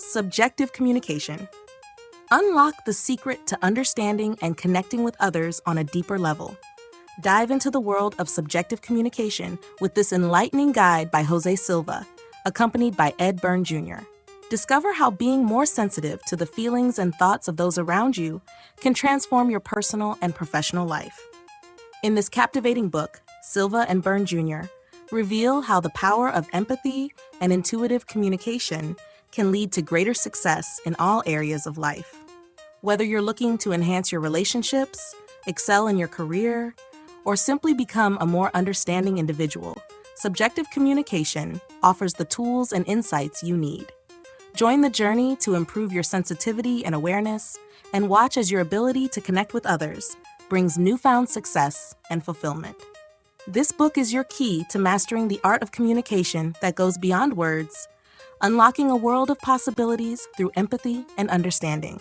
Subjective communication. Unlock the secret to understanding and connecting with others on a deeper level. Dive into the world of subjective communication with this enlightening guide by Jose Silva, accompanied by Ed Byrne Jr. Discover how being more sensitive to the feelings and thoughts of those around you can transform your personal and professional life. In this captivating book, Silva and Byrne Jr. reveal how the power of empathy and intuitive communication can lead to greater success in all areas of life. Whether you're looking to enhance your relationships, excel in your career, or simply become a more understanding individual, subjective communication offers the tools and insights you need. Join the journey to improve your sensitivity and awareness, and watch as your ability to connect with others brings newfound success and fulfillment. This book is your key to mastering the art of communication that goes beyond words, unlocking a world of possibilities through empathy and understanding.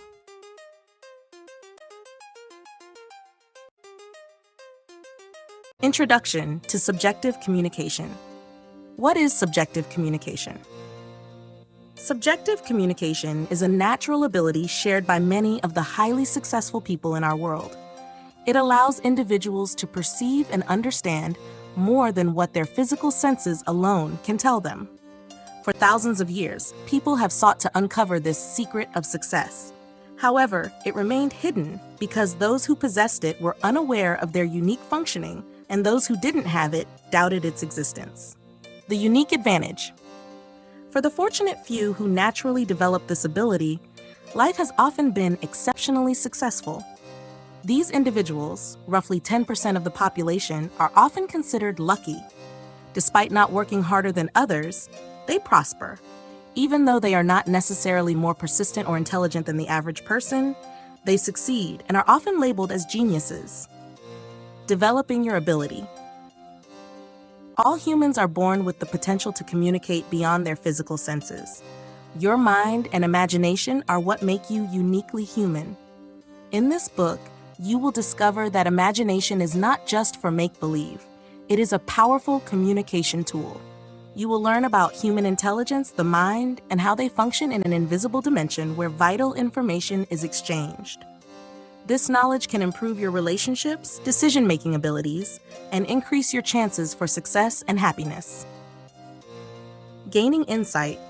Introduction to Subjective Communication. What is subjective communication? Subjective communication is a natural ability shared by many of the highly successful people in our world. It allows individuals to perceive and understand more than what their physical senses alone can tell them. For thousands of years, people have sought to uncover this secret of success. However, it remained hidden because those who possessed it were unaware of their unique functioning, and those who didn't have it doubted its existence. The unique advantage. For the fortunate few who naturally develop this ability, life has often been exceptionally successful. These individuals, roughly 10% of the population, are often considered lucky. Despite not working harder than others, they prosper. Even though they are not necessarily more persistent or intelligent than the average person, they succeed and are often labeled as geniuses. Developing your ability. All humans are born with the potential to communicate beyond their physical senses. Your mind and imagination are what make you uniquely human. In this book, you will discover that imagination is not just for make-believe. It is a powerful communication tool. You will learn about human intelligence, the mind, and how they function in an invisible dimension where vital information is exchanged. This knowledge can improve your relationships, decision-making abilities, and increase your chances for success and happiness. Gaining insight,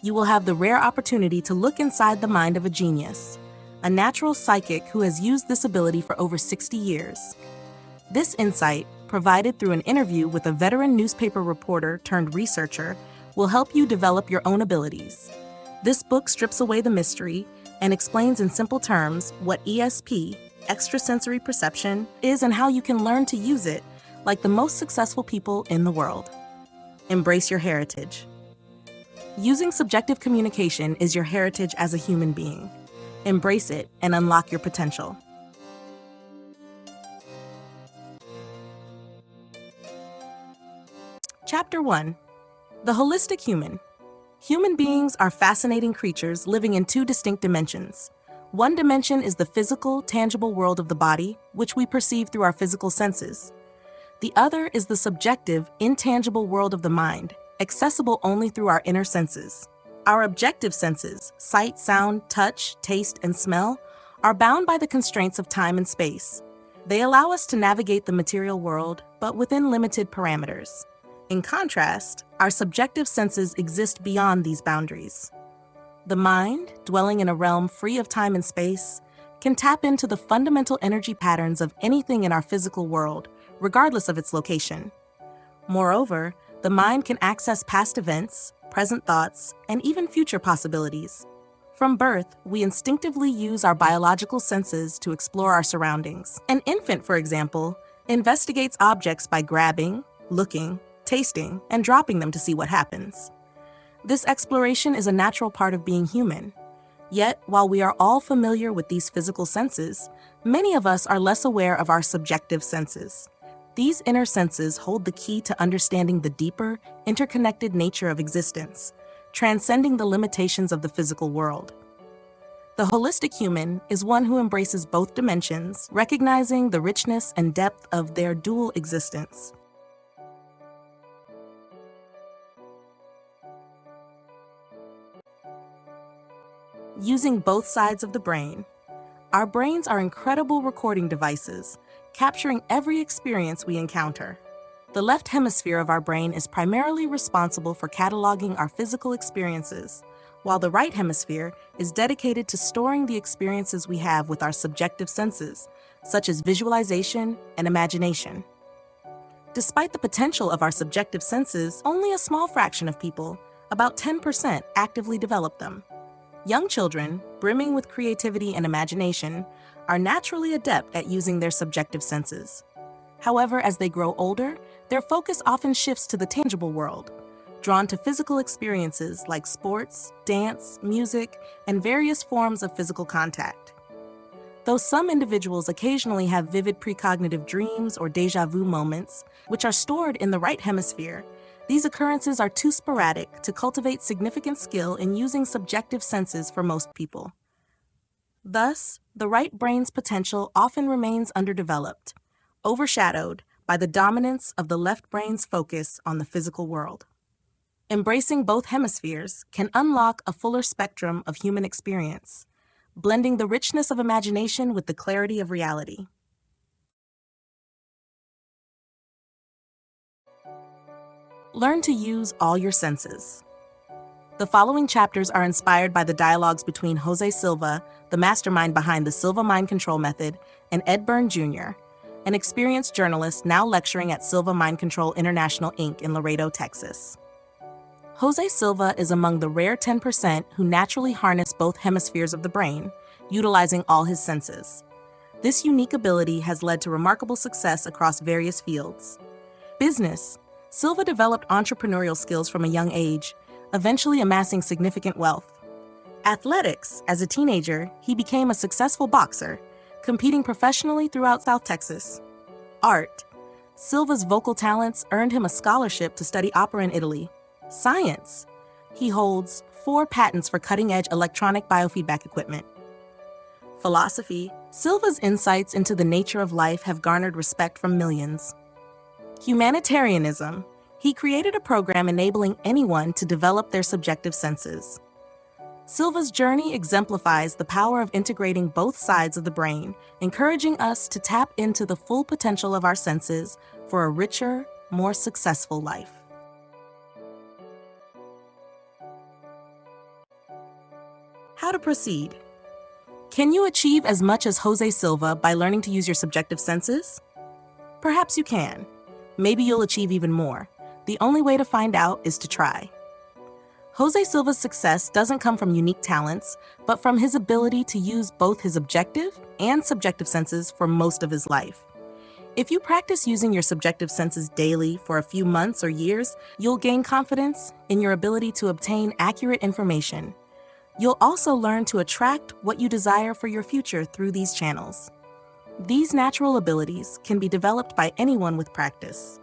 you will have the rare opportunity to look inside the mind of a genius, a natural psychic who has used this ability for over 60 years. This insight, provided through an interview with a veteran newspaper reporter turned researcher, will help you develop your own abilities. This book strips away the mystery and explains in simple terms what ESP, extrasensory perception, is and how you can learn to use it like the most successful people in the world. Embrace your heritage. Using subjective communication is your heritage as a human being. Embrace it and unlock your potential. Chapter 1. The Holistic Human. Human beings are fascinating creatures living in two distinct dimensions. One dimension is the physical, tangible world of the body, which we perceive through our physical senses. The other is the subjective, intangible world of the mind, accessible only through our inner senses. Our objective senses, sight, sound, touch, taste, and smell, are bound by the constraints of time and space. They allow us to navigate the material world, but within limited parameters. In contrast, our subjective senses exist beyond these boundaries. The mind, dwelling in a realm free of time and space, can tap into the fundamental energy patterns of anything in our physical world, regardless of its location. Moreover, the mind can access past events, present thoughts, and even future possibilities. From birth, we instinctively use our biological senses to explore our surroundings. An infant, for example, investigates objects by grabbing, looking, tasting, and dropping them to see what happens. This exploration is a natural part of being human. Yet, while we are all familiar with these physical senses, many of us are less aware of our subjective senses. These inner senses hold the key to understanding the deeper, interconnected nature of existence, transcending the limitations of the physical world. The holistic human is one who embraces both dimensions, recognizing the richness and depth of their dual existence. Using both sides of the brain. Our brains are incredible recording devices, capturing every experience we encounter. The left hemisphere of our brain is primarily responsible for cataloging our physical experiences, while the right hemisphere is dedicated to storing the experiences we have with our subjective senses, such as visualization and imagination. Despite the potential of our subjective senses, only a small fraction of people, about 10%, actively develop them. Young children, brimming with creativity and imagination, are naturally adept at using their subjective senses. However, as they grow older, their focus often shifts to the tangible world, drawn to physical experiences like sports, dance, music, and various forms of physical contact. Though some individuals occasionally have vivid precognitive dreams or déjà vu moments, which are stored in the right hemisphere, these occurrences are too sporadic to cultivate significant skill in using subjective senses for most people. Thus, the right brain's potential often remains underdeveloped, overshadowed by the dominance of the left brain's focus on the physical world. Embracing both hemispheres can unlock a fuller spectrum of human experience, blending the richness of imagination with the clarity of reality. Learn to use all your senses. The following chapters are inspired by the dialogues between Jose Silva, the mastermind behind the Silva Mind Control Method, and Ed Byrne Jr., an experienced journalist now lecturing at Silva Mind Control International, Inc. in Laredo, Texas. Jose Silva is among the rare 10% who naturally harness both hemispheres of the brain, utilizing all his senses. This unique ability has led to remarkable success across various fields. Business. Silva developed entrepreneurial skills from a young age, eventually amassing significant wealth. Athletics. As a teenager, he became a successful boxer, competing professionally throughout South Texas. Art. Silva's vocal talents earned him a scholarship to study opera in Italy. Science. He holds 4 patents for cutting-edge electronic biofeedback equipment. Philosophy. Silva's insights into the nature of life have garnered respect from millions. Humanitarianism. He created a program enabling anyone to develop their subjective senses. Silva's journey exemplifies the power of integrating both sides of the brain, encouraging us to tap into the full potential of our senses for a richer, more successful life. How to proceed? Can you achieve as much as Jose Silva by learning to use your subjective senses? Perhaps you can. Maybe you'll achieve even more. The only way to find out is to try. Jose Silva's success doesn't come from unique talents, but from his ability to use both his objective and subjective senses for most of his life. If you practice using your subjective senses daily for a few months or years, you'll gain confidence in your ability to obtain accurate information. You'll also learn to attract what you desire for your future through these channels. These natural abilities can be developed by anyone with practice.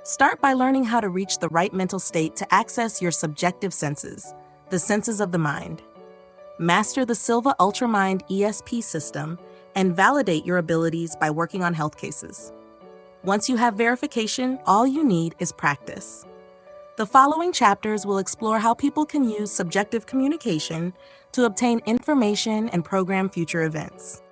Start by learning how to reach the right mental state to access your subjective senses, the senses of the mind. Master the Silva UltraMind ESP system and validate your abilities by working on health cases. Once you have verification, all you need is practice. The following chapters will explore how people can use subjective communication to obtain information and program future events.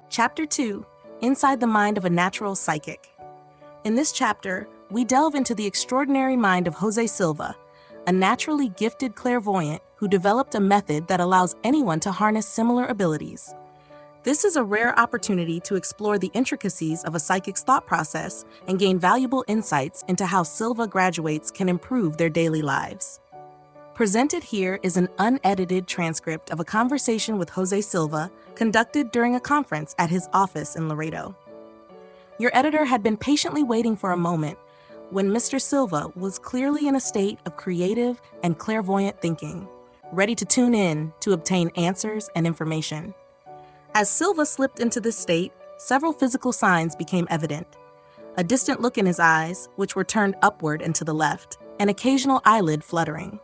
Chapter 2. Inside the Mind of a Natural Psychic. In this chapter, we delve into the extraordinary mind of Jose Silva, a naturally gifted clairvoyant who developed a method that allows anyone to harness similar abilities. This is a rare opportunity to explore the intricacies of a psychic's thought process and gain valuable insights into how Silva graduates can improve their daily lives. Presented here is an unedited transcript of a conversation with Jose Silva conducted during a conference at his office in Laredo. Your editor had been patiently waiting for a moment when Mr. Silva was clearly in a state of creative and clairvoyant thinking, ready to tune in to obtain answers and information. As Silva slipped into this state, several physical signs became evident. A distant look in his eyes, which were turned upward and to the left, an occasional eyelid fluttering.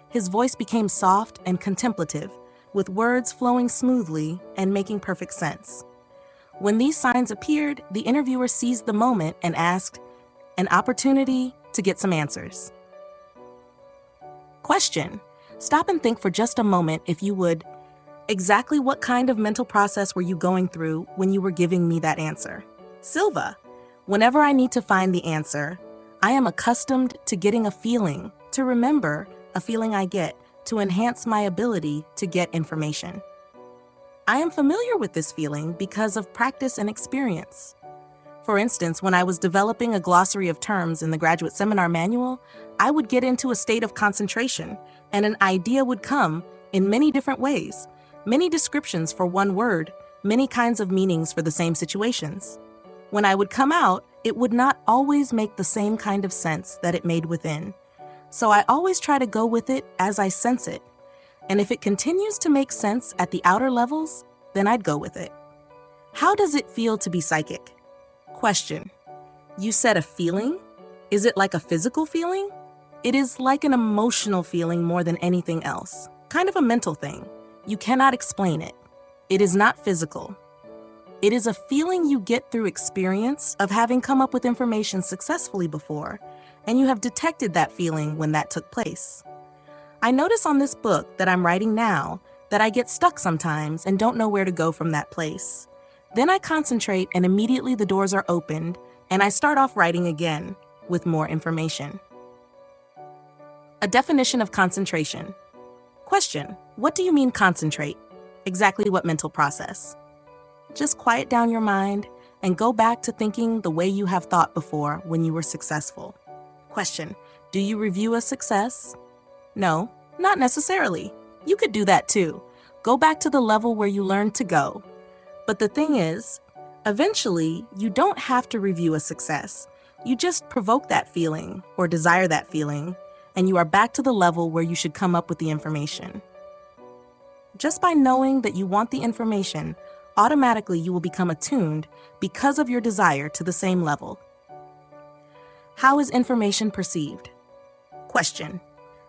His voice became soft and contemplative, with words flowing smoothly and making perfect sense. When these signs appeared, the interviewer seized the moment and asked, "An opportunity to get some answers." Question. Stop and think for just a moment, if you would. Exactly what kind of mental process were you going through when you were giving me that answer? Silva. Whenever I need to find the answer, I am accustomed to getting a feeling, to remember a feeling I get, to enhance my ability to get information. I am familiar with this feeling because of practice and experience. For instance, when I was developing a glossary of terms in the graduate seminar manual, I would get into a state of concentration, and an idea would come in many different ways, many descriptions for one word, many kinds of meanings for the same situations. When I would come out, it would not always make the same kind of sense that it made within. So I always try to go with it as I sense it. And if it continues to make sense at the outer levels, then I'd go with it. How does it feel to be psychic? Question. You said a feeling? Is it like a physical feeling? It is like an emotional feeling more than anything else. Kind of a mental thing. You cannot explain it. It is not physical. It is a feeling you get through experience of having come up with information successfully before, and you have detected that feeling when that took place. I notice on this book that I'm writing now that I get stuck sometimes and don't know where to go from that place. Then I concentrate and immediately the doors are opened and I start off writing again with more information. A definition of concentration. Question. What do you mean concentrate? Exactly what mental process? Just quiet down your mind and go back to thinking the way you have thought before when you were successful. Question. Do you review a success? No, not necessarily. You could do that too. Go back to the level where you learned to go. But the thing is, eventually, you don't have to review a success. You just provoke that feeling or desire that feeling, and you are back to the level where you should come up with the information. Just by knowing that you want the information, automatically you will become attuned because of your desire to the same level. How is information perceived? Question.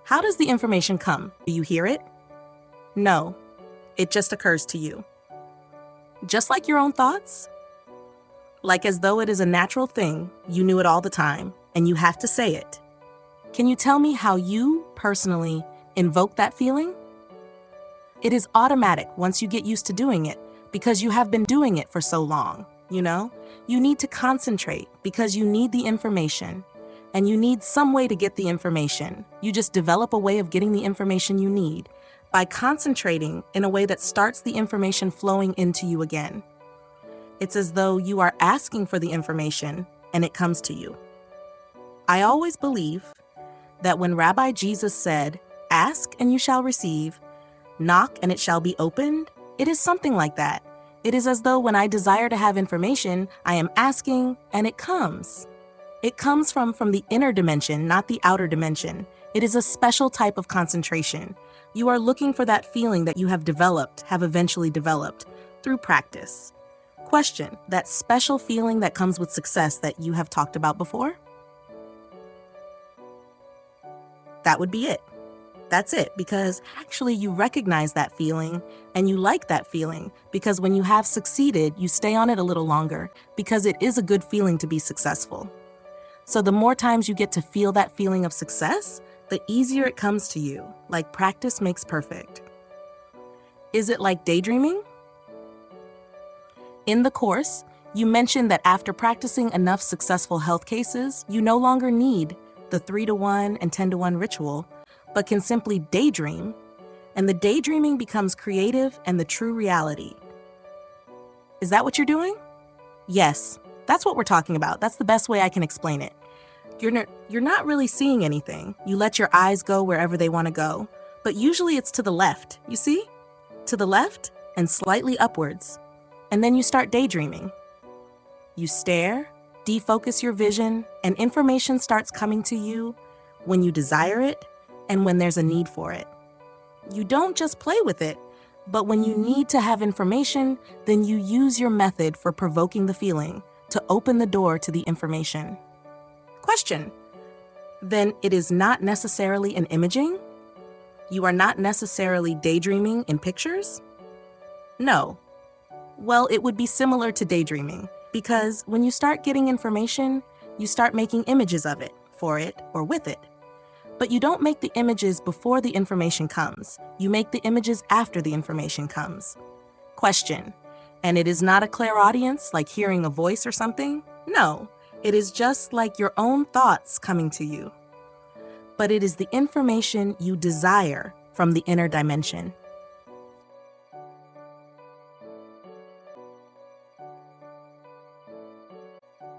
How does the information come? Do you hear it? No, it just occurs to you. Just like your own thoughts? Like as though it is a natural thing, you knew it all the time, and you have to say it. Can you tell me how you, personally, invoke that feeling? It is automatic once you get used to doing it, because you have been doing it for so long, you know? You need to concentrate because you need the information, and you need some way to get the information. You just develop a way of getting the information you need by concentrating in a way that starts the information flowing into you again. It's as though you are asking for the information and it comes to you. I always believe that when Rabbi Jesus said, "Ask and you shall receive, knock and it shall be opened," it is something like that. It is as though when I desire to have information, I am asking and it comes. It comes from the inner dimension, not the outer dimension. It is a special type of concentration. You are looking for that feeling that you have eventually developed through practice. Question, that special feeling that comes with success that you have talked about before? That would be it. That's it, because actually you recognize that feeling and you like that feeling because when you have succeeded, you stay on it a little longer because it is a good feeling to be successful. So the more times you get to feel that feeling of success, the easier it comes to you, like practice makes perfect. Is it like daydreaming? In the course, you mentioned that after practicing enough successful health cases, you no longer need the 3-to-1 and 10-to-1 ritual, but can simply daydream, and the daydreaming becomes creative and the true reality. Is that what you're doing? Yes, that's what we're talking about. That's the best way I can explain it. You're not really seeing anything. You let your eyes go wherever they want to go, but usually it's to the left, you see? To the left and slightly upwards, and then you start daydreaming. You stare, defocus your vision, and information starts coming to you when you desire it and when there's a need for it. You don't just play with it, but when you need to have information, then you use your method for provoking the feeling to open the door to the information. Question. Then it is not necessarily an imaging? You are not necessarily daydreaming in pictures? No. Well, it would be similar to daydreaming, because when you start getting information, you start making images of it, for it, or with it. But you don't make the images before the information comes. You make the images after the information comes. Question: and it is not a clairaudience, like hearing a voice or something? No, it is just like your own thoughts coming to you. But it is the information you desire from the inner dimension.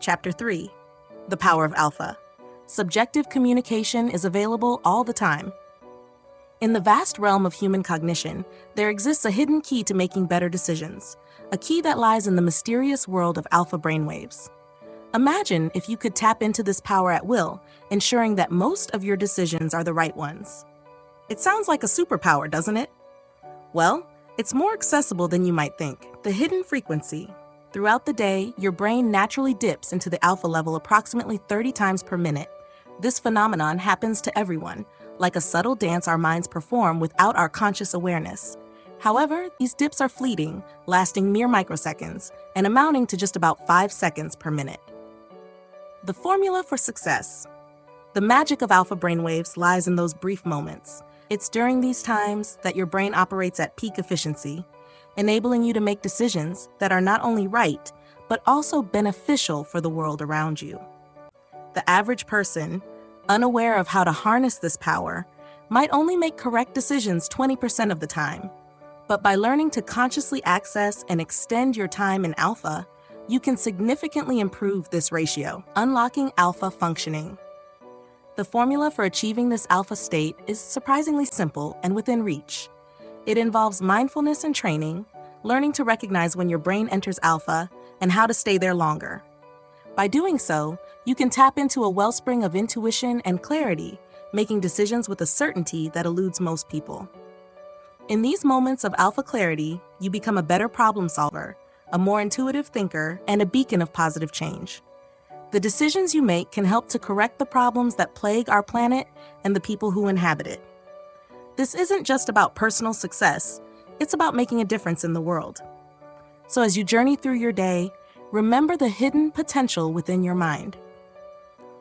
Chapter 3: The Power of Alpha. Subjective communication is available all the time. In the vast realm of human cognition, there exists a hidden key to making better decisions, a key that lies in the mysterious world of alpha brainwaves. Imagine if you could tap into this power at will, ensuring that most of your decisions are the right ones. It sounds like a superpower, doesn't it? Well, it's more accessible than you might think. The hidden frequency. Throughout the day, your brain naturally dips into the alpha level approximately 30 times per minute. This phenomenon happens to everyone, like a subtle dance our minds perform without our conscious awareness. However, these dips are fleeting, lasting mere microseconds, and amounting to just about 5 seconds per minute. The formula for success. The magic of alpha brainwaves lies in those brief moments. It's during these times that your brain operates at peak efficiency, enabling you to make decisions that are not only right, but also beneficial for the world around you. The average person, unaware of how to harness this power, might only make correct decisions 20% of the time. But by learning to consciously access and extend your time in alpha, you can significantly improve this ratio, unlocking alpha functioning. The formula for achieving this alpha state is surprisingly simple and within reach. It involves mindfulness and training, learning to recognize when your brain enters alpha and how to stay there longer. By doing so, you can tap into a wellspring of intuition and clarity, making decisions with a certainty that eludes most people. In these moments of alpha clarity, you become a better problem solver, a more intuitive thinker, and a beacon of positive change. The decisions you make can help to correct the problems that plague our planet and the people who inhabit it. This isn't just about personal success, it's about making a difference in the world. So as you journey through your day, remember the hidden potential within your mind.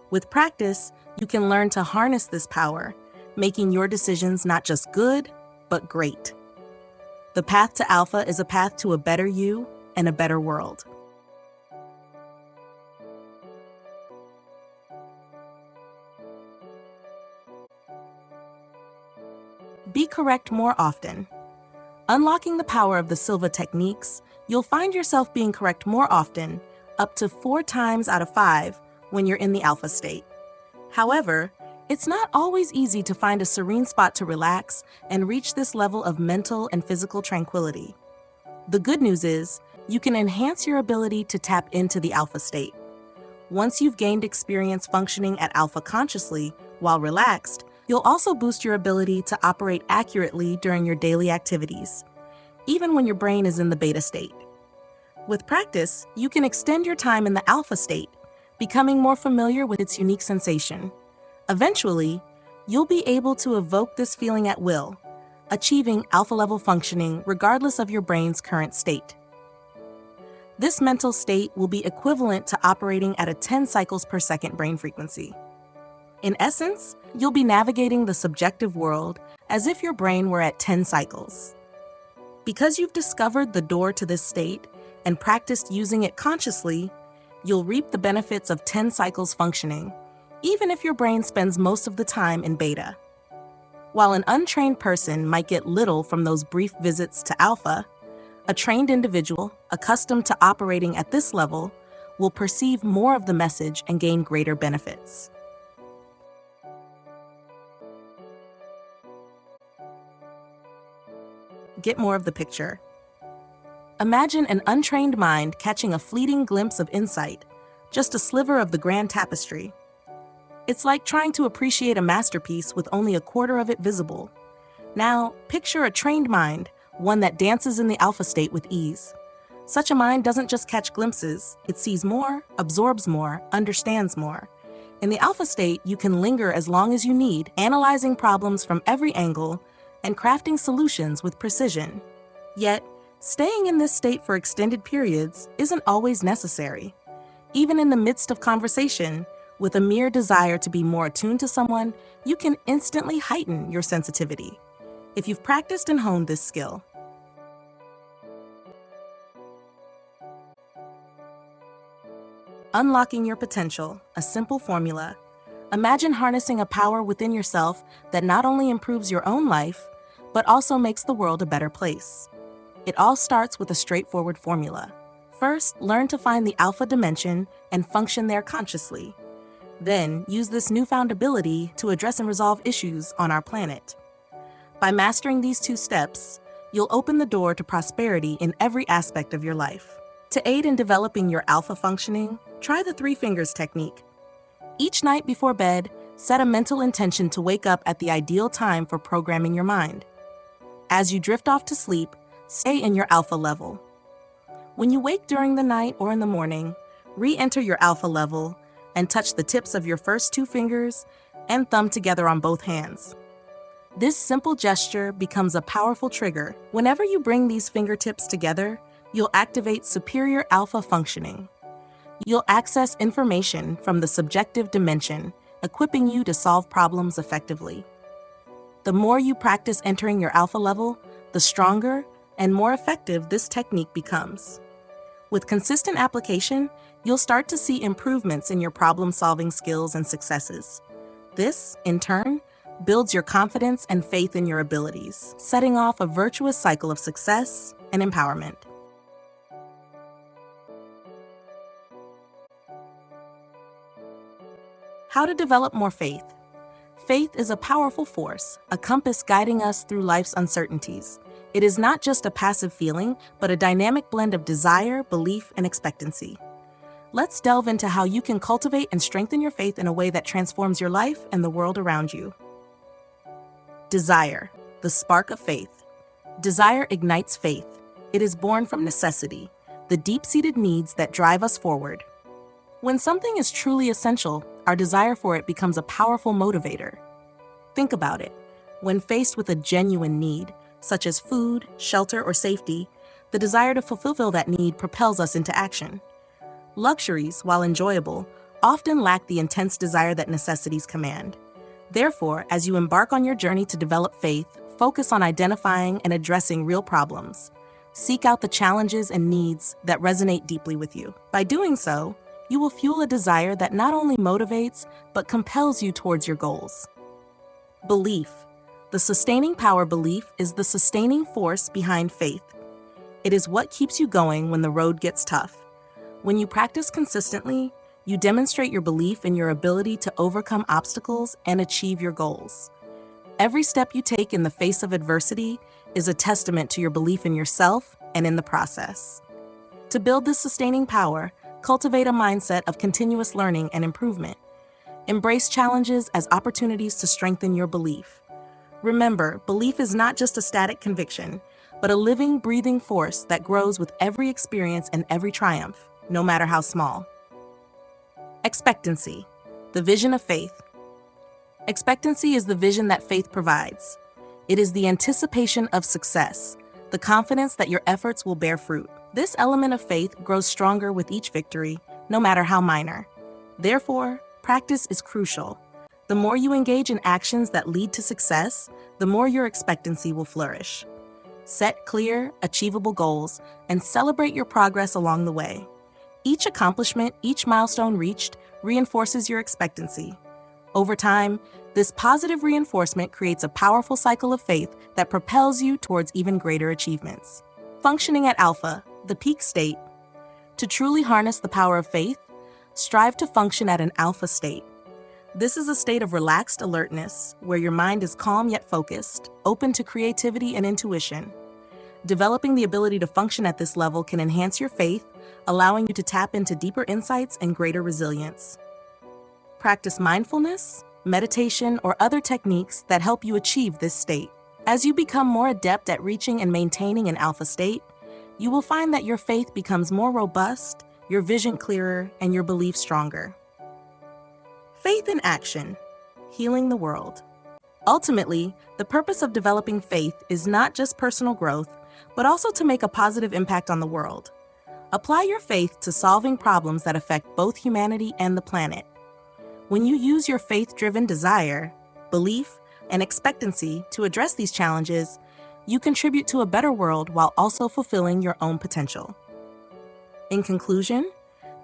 With practice, you can learn to harness this power, making your decisions not just good, but great. The path to alpha is a path to a better you and a better world. Be correct more often. Unlocking the power of the Silva techniques, you'll find yourself being correct more often, up to 4 times out of 5 when you're in the alpha state. However, it's not always easy to find a serene spot to relax and reach this level of mental and physical tranquility. The good news is, you can enhance your ability to tap into the alpha state. Once you've gained experience functioning at alpha consciously while relaxed, you'll also boost your ability to operate accurately during your daily activities, even when your brain is in the beta state. With practice, you can extend your time in the alpha state, becoming more familiar with its unique sensation. Eventually, you'll be able to evoke this feeling at will, achieving alpha-level functioning regardless of your brain's current state. This mental state will be equivalent to operating at a 10 cycles per second brain frequency. In essence, you'll be navigating the subjective world as if your brain were at 10 cycles. Because you've discovered the door to this state and practiced using it consciously, you'll reap the benefits of 10 cycles functioning, even if your brain spends most of the time in beta. While an untrained person might get little from those brief visits to alpha, a trained individual, accustomed to operating at this level, will perceive more of the message and gain greater benefits. Get more of the picture. Imagine an untrained mind catching a fleeting glimpse of insight, just a sliver of the grand tapestry. It's like trying to appreciate a masterpiece with only a quarter of it visible. Now, picture a trained mind, one that dances in the alpha state with ease. Such a mind doesn't just catch glimpses, it sees more, absorbs more, understands more. In the alpha state, you can linger as long as you need, analyzing problems from every angle and crafting solutions with precision. Yet, staying in this state for extended periods isn't always necessary. Even in the midst of conversation, With a mere desire to be more attuned to someone, you can instantly heighten your sensitivity. If you've practiced and honed this skill, unlocking your potential, a simple formula. Imagine harnessing a power within yourself that not only improves your own life, but also makes the world a better place. It all starts with a straightforward formula. First, learn to find the alpha dimension and function there consciously. Then, use this newfound ability to address and resolve issues on our planet. By mastering these two steps, you'll open the door to prosperity in every aspect of your life. To aid in developing your alpha functioning, try the 3 fingers technique. Each night before bed, set a mental intention to wake up at the ideal time for programming your mind. As you drift off to sleep, stay in your alpha level. When you wake during the night or in the morning, re-enter your alpha level and touch the tips of your first 2 fingers and thumb together on both hands. This simple gesture becomes a powerful trigger. Whenever you bring these fingertips together, you'll activate superior alpha functioning. You'll access information from the subjective dimension, equipping you to solve problems effectively. The more you practice entering your alpha level, the stronger and more effective this technique becomes. With consistent application, you'll start to see improvements in your problem-solving skills and successes. This, in turn, builds your confidence and faith in your abilities, setting off a virtuous cycle of success and empowerment. How to develop more faith. Faith is a powerful force, a compass guiding us through life's uncertainties. It is not just a passive feeling, but a dynamic blend of desire, belief, and expectancy. Let's delve into how you can cultivate and strengthen your faith in a way that transforms your life and the world around you. Desire, the spark of faith. Desire ignites faith. It is born from necessity, the deep-seated needs that drive us forward. When something is truly essential, our desire for it becomes a powerful motivator. Think about it. When faced with a genuine need, such as food, shelter, or safety, the desire to fulfill that need propels us into action. Luxuries, while enjoyable, often lack the intense desire that necessities command. Therefore, as you embark on your journey to develop faith, focus on identifying and addressing real problems. Seek out the challenges and needs that resonate deeply with you. By doing so, you will fuel a desire that not only motivates, but compels you towards your goals. Belief. The sustaining power belief is the sustaining force behind faith. It is what keeps you going when the road gets tough. When you practice consistently, you demonstrate your belief in your ability to overcome obstacles and achieve your goals. Every step you take in the face of adversity is a testament to your belief in yourself and in the process. To build this sustaining power, cultivate a mindset of continuous learning and improvement. Embrace challenges as opportunities to strengthen your belief. Remember, belief is not just a static conviction, but a living, breathing force that grows with every experience and every triumph, no matter how small. Expectancy, the vision of faith. Expectancy is the vision that faith provides. It is the anticipation of success, the confidence that your efforts will bear fruit. This element of faith grows stronger with each victory, no matter how minor. Therefore, practice is crucial. The more you engage in actions that lead to success, the more your expectancy will flourish. Set clear, achievable goals and celebrate your progress along the way. Each accomplishment, each milestone reached, reinforces your expectancy. Over time, this positive reinforcement creates a powerful cycle of faith that propels you towards even greater achievements. Functioning at alpha, the peak state. To truly harness the power of faith, strive to function at an alpha state. This is a state of relaxed alertness, where your mind is calm yet focused, open to creativity and intuition. Developing the ability to function at this level can enhance your faith, allowing you to tap into deeper insights and greater resilience. Practice mindfulness, meditation, or other techniques that help you achieve this state. As you become more adept at reaching and maintaining an alpha state, you will find that your faith becomes more robust, your vision clearer, and your belief stronger. Faith in action, healing the world. Ultimately, the purpose of developing faith is not just personal growth, but also to make a positive impact on the world. Apply your faith to solving problems that affect both humanity and the planet. When you use your faith-driven desire, belief, and expectancy to address these challenges, you contribute to a better world while also fulfilling your own potential. In conclusion,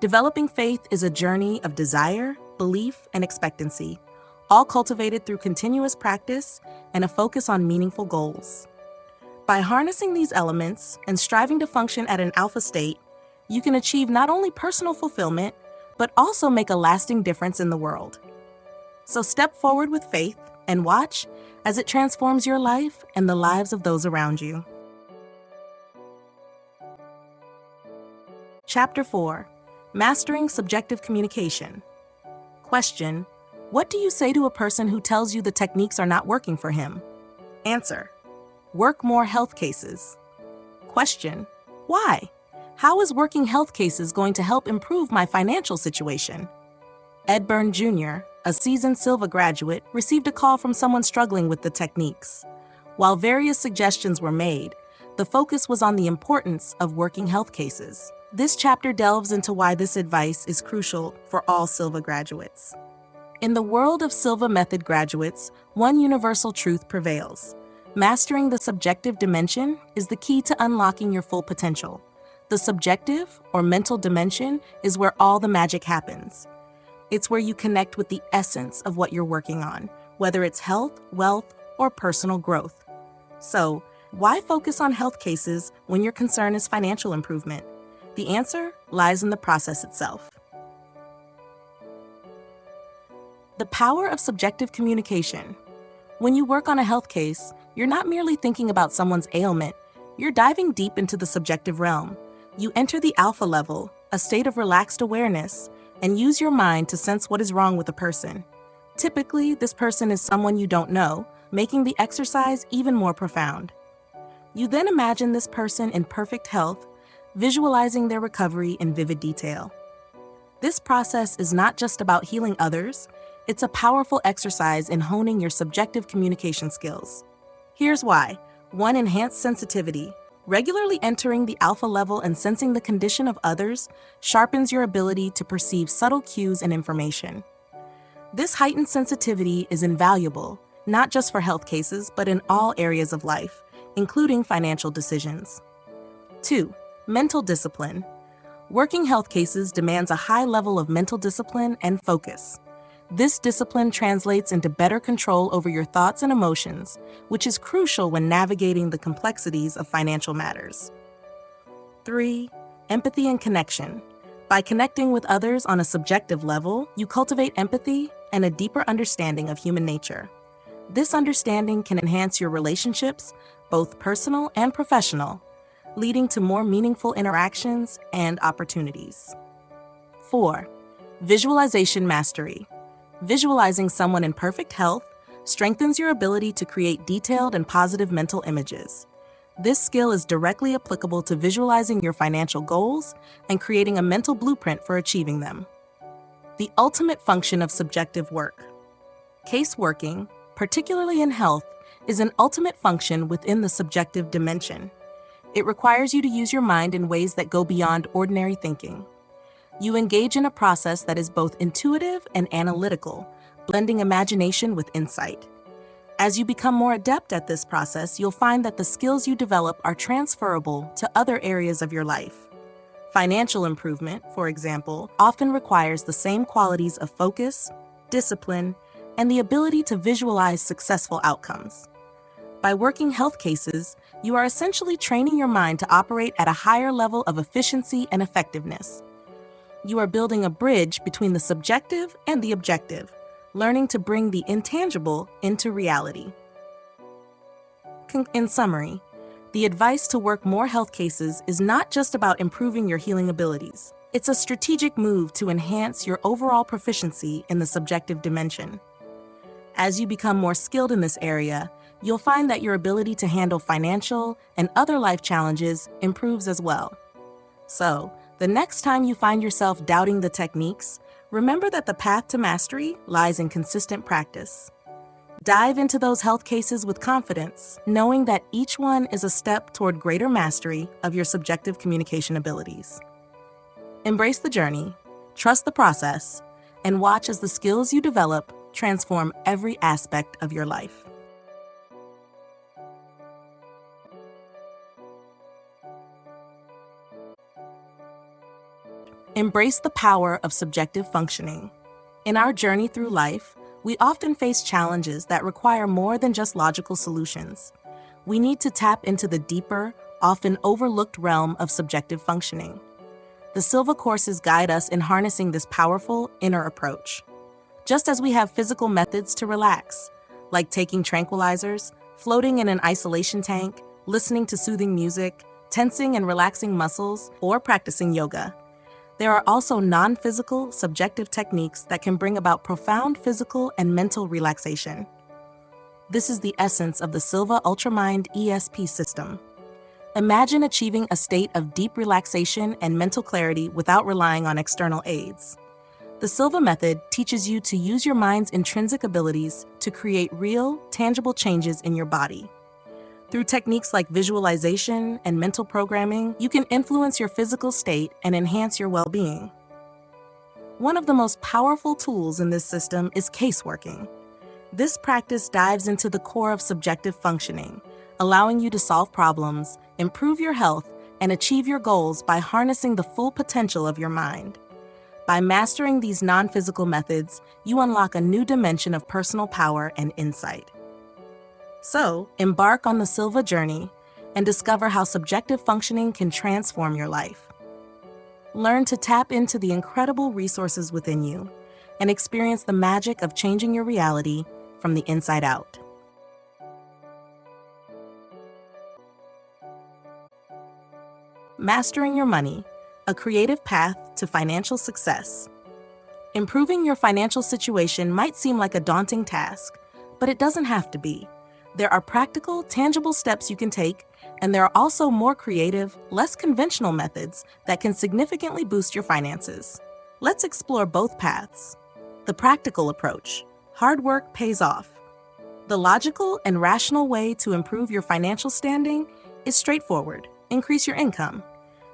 developing faith is a journey of desire, belief, and expectancy, all cultivated through continuous practice and a focus on meaningful goals. By harnessing these elements and striving to function at an alpha state, you can achieve not only personal fulfillment, but also make a lasting difference in the world. So step forward with faith and watch as it transforms your life and the lives of those around you. Chapter 4. Mastering Subjective Communication. Question: what do you say to a person who tells you the techniques are not working for him? Answer: work more health cases. Question: why? How is working health cases going to help improve my financial situation? Ed Byrne Jr., a seasoned Silva graduate, received a call from someone struggling with the techniques. While various suggestions were made, the focus was on the importance of working health cases. This chapter delves into why this advice is crucial for all Silva graduates. In the world of Silva Method graduates, one universal truth prevails. Mastering the subjective dimension is the key to unlocking your full potential. The subjective, or mental dimension, is where all the magic happens. It's where you connect with the essence of what you're working on, whether it's health, wealth, or personal growth. So, why focus on health cases when your concern is financial improvement? The answer lies in the process itself. The power of subjective communication. When you work on a health case, you're not merely thinking about someone's ailment, you're diving deep into the subjective realm. You enter the alpha level, a state of relaxed awareness, and use your mind to sense what is wrong with a person. Typically, this person is someone you don't know, making the exercise even more profound. You then imagine this person in perfect health, visualizing their recovery in vivid detail. This process is not just about healing others, it's a powerful exercise in honing your subjective communication skills. Here's why. 1. Enhanced sensitivity. Regularly entering the alpha level and sensing the condition of others sharpens your ability to perceive subtle cues and information. This heightened sensitivity is invaluable, not just for health cases, but in all areas of life, including financial decisions. 2. Mental discipline. Working health cases demands a high level of mental discipline and focus. This discipline translates into better control over your thoughts and emotions, which is crucial when navigating the complexities of financial matters. 3. Empathy and connection. By connecting with others on a subjective level, you cultivate empathy and a deeper understanding of human nature. This understanding can enhance your relationships, both personal and professional, leading to more meaningful interactions and opportunities. 4. Visualization mastery. Visualizing someone in perfect health strengthens your ability to create detailed and positive mental images. This skill is directly applicable to visualizing your financial goals and creating a mental blueprint for achieving them. The ultimate function of subjective work. Case working, particularly in health, is an ultimate function within the subjective dimension. It requires you to use your mind in ways that go beyond ordinary thinking. You engage in a process that is both intuitive and analytical, blending imagination with insight. As you become more adept at this process, you'll find that the skills you develop are transferable to other areas of your life. Financial improvement, for example, often requires the same qualities of focus, discipline, and the ability to visualize successful outcomes. By working health cases, you are essentially training your mind to operate at a higher level of efficiency and effectiveness. You are building a bridge between the subjective and the objective, learning to bring the intangible into reality. In summary, the advice to work more health cases is not just about improving your healing abilities. It's a strategic move to enhance your overall proficiency in the subjective dimension. As you become more skilled in this area, you'll find that your ability to handle financial and other life challenges improves as well. So, the next time you find yourself doubting the techniques, remember that the path to mastery lies in consistent practice. Dive into those health cases with confidence, knowing that each one is a step toward greater mastery of your subjective communication abilities. Embrace the journey, trust the process, and watch as the skills you develop transform every aspect of your life. Embrace the power of subjective functioning. In our journey through life, we often face challenges that require more than just logical solutions. We need to tap into the deeper, often overlooked realm of subjective functioning. The Silva courses guide us in harnessing this powerful inner approach. Just as we have physical methods to relax, like taking tranquilizers, floating in an isolation tank, listening to soothing music, tensing and relaxing muscles, or practicing yoga, there are also non-physical, subjective techniques that can bring about profound physical and mental relaxation. This is the essence of the Silva Ultramind ESP system. Imagine achieving a state of deep relaxation and mental clarity without relying on external aids. The Silva method teaches you to use your mind's intrinsic abilities to create real, tangible changes in your body. Through techniques like visualization and mental programming, you can influence your physical state and enhance your well-being. One of the most powerful tools in this system is caseworking. This practice dives into the core of subjective functioning, allowing you to solve problems, improve your health, and achieve your goals by harnessing the full potential of your mind. By mastering these non-physical methods, you unlock a new dimension of personal power and insight. So, embark on the Silva journey and discover how subjective functioning can transform your life. Learn to tap into the incredible resources within you and experience the magic of changing your reality from the inside out. Mastering your money, a creative path to financial success. Improving your financial situation might seem like a daunting task, but it doesn't have to be. There are practical, tangible steps you can take, and there are also more creative, less conventional methods that can significantly boost your finances. Let's explore both paths. The practical approach. Hard work pays off. The logical and rational way to improve your financial standing is straightforward. Increase your income.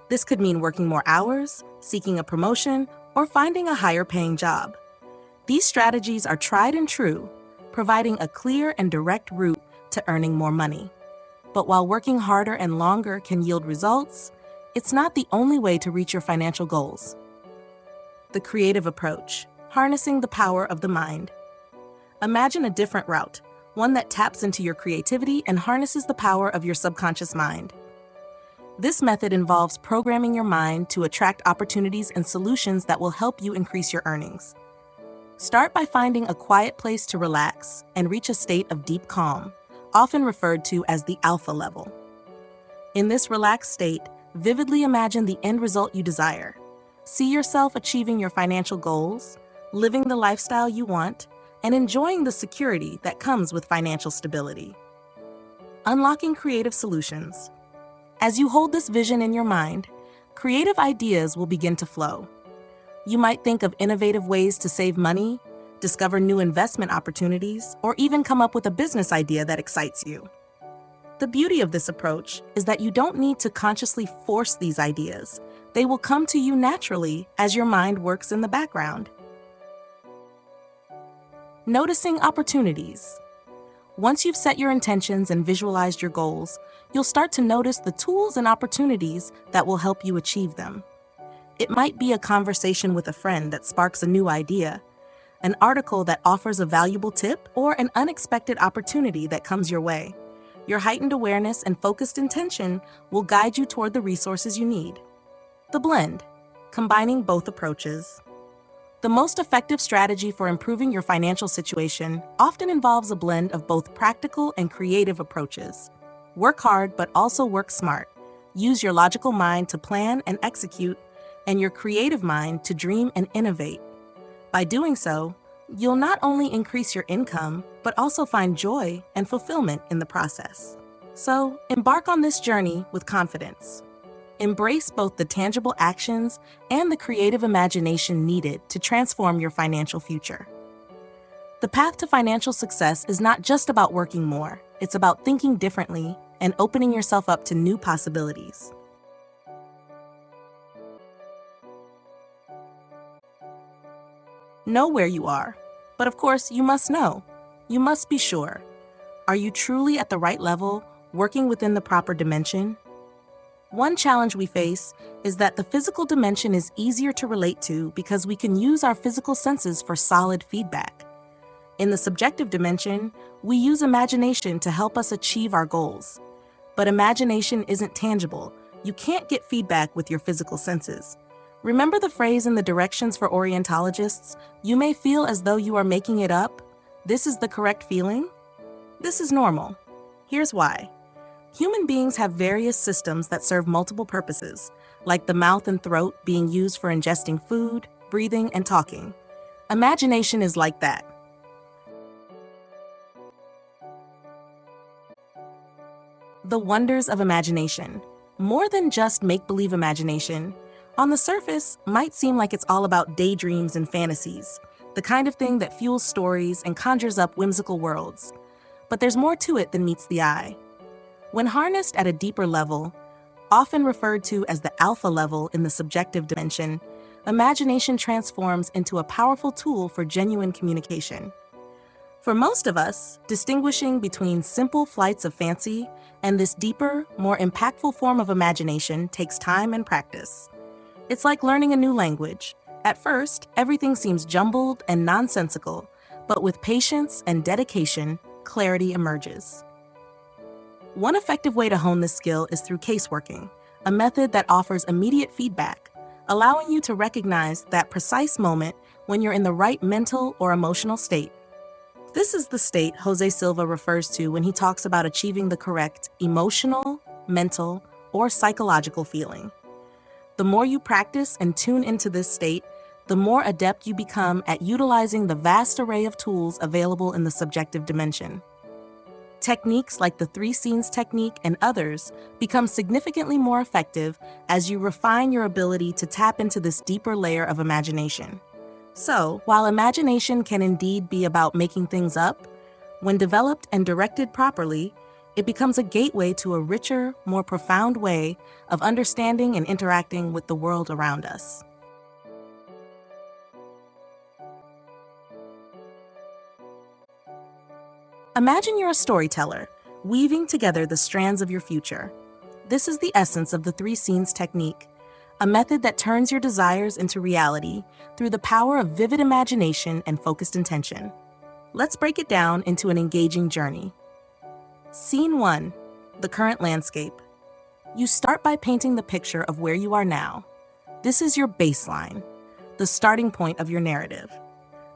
This could mean working more hours, seeking a promotion, or finding a higher-paying job. These strategies are tried and true, providing a clear and direct route to earning more money. But while working harder and longer can yield results, it's not the only way to reach your financial goals. The creative approach, harnessing the power of the mind. Imagine a different route, one that taps into your creativity and harnesses the power of your subconscious mind. This method involves programming your mind to attract opportunities and solutions that will help you increase your earnings. Start by finding a quiet place to relax and reach a state of deep calm, often referred to as the alpha level. In this relaxed state, vividly imagine the end result you desire. See yourself achieving your financial goals, living the lifestyle you want, and enjoying the security that comes with financial stability. Unlocking creative solutions. As you hold this vision in your mind, creative ideas will begin to flow. You might think of innovative ways to save money, discover new investment opportunities, or even come up with a business idea that excites you. The beauty of this approach is that you don't need to consciously force these ideas. They will come to you naturally as your mind works in the background. Noticing opportunities. Once you've set your intentions and visualized your goals, you'll start to notice the tools and opportunities that will help you achieve them. It might be a conversation with a friend that sparks a new idea, an article that offers a valuable tip, or an unexpected opportunity that comes your way. Your heightened awareness and focused intention will guide you toward the resources you need. The blend, combining both approaches. The most effective strategy for improving your financial situation often involves a blend of both practical and creative approaches. Work hard, but also work smart. Use your logical mind to plan and execute, and your creative mind to dream and innovate. By doing so, you'll not only increase your income, but also find joy and fulfillment in the process. So, embark on this journey with confidence. Embrace both the tangible actions and the creative imagination needed to transform your financial future. The path to financial success is not just about working more, it's about thinking differently and opening yourself up to new possibilities. Know where you are. But of course, you must know. You must be sure. Are you truly at the right level, working within the proper dimension? One challenge we face is that the physical dimension is easier to relate to because we can use our physical senses for solid feedback. In the subjective dimension, we use imagination to help us achieve our goals. But imagination isn't tangible. You can't get feedback with your physical senses. Remember the phrase in the directions for Orientologists, "You may feel as though you are making it up. This is the correct feeling?" This is normal. Here's why. Human beings have various systems that serve multiple purposes, like the mouth and throat being used for ingesting food, breathing, and talking. Imagination is like that. The wonders of imagination. More than just make-believe imagination, on the surface might seem like it's all about daydreams and fantasies, the kind of thing that fuels stories and conjures up whimsical worlds. But there's more to it than meets the eye. When harnessed at a deeper level, often referred to as the alpha level in the subjective dimension, imagination transforms into a powerful tool for genuine communication. For most of us, distinguishing between simple flights of fancy and this deeper, more impactful form of imagination takes time and practice. It's like learning a new language. At first, everything seems jumbled and nonsensical, but with patience and dedication, clarity emerges. One effective way to hone this skill is through caseworking, a method that offers immediate feedback, allowing you to recognize that precise moment when you're in the right mental or emotional state. This is the state Jose Silva refers to when he talks about achieving the correct emotional, mental, or psychological feeling. The more you practice and tune into this state, the more adept you become at utilizing the vast array of tools available in the subjective dimension. Techniques like the 3 scenes technique and others become significantly more effective as you refine your ability to tap into this deeper layer of imagination. So, while imagination can indeed be about making things up, when developed and directed properly, it becomes a gateway to a richer, more profound way of understanding and interacting with the world around us. Imagine you're a storyteller, weaving together the strands of your future. This is the essence of the 3 scenes technique, a method that turns your desires into reality through the power of vivid imagination and focused intention. Let's break it down into an engaging journey. Scene 1, the current landscape. You start by painting the picture of where you are now. This is your baseline, the starting point of your narrative.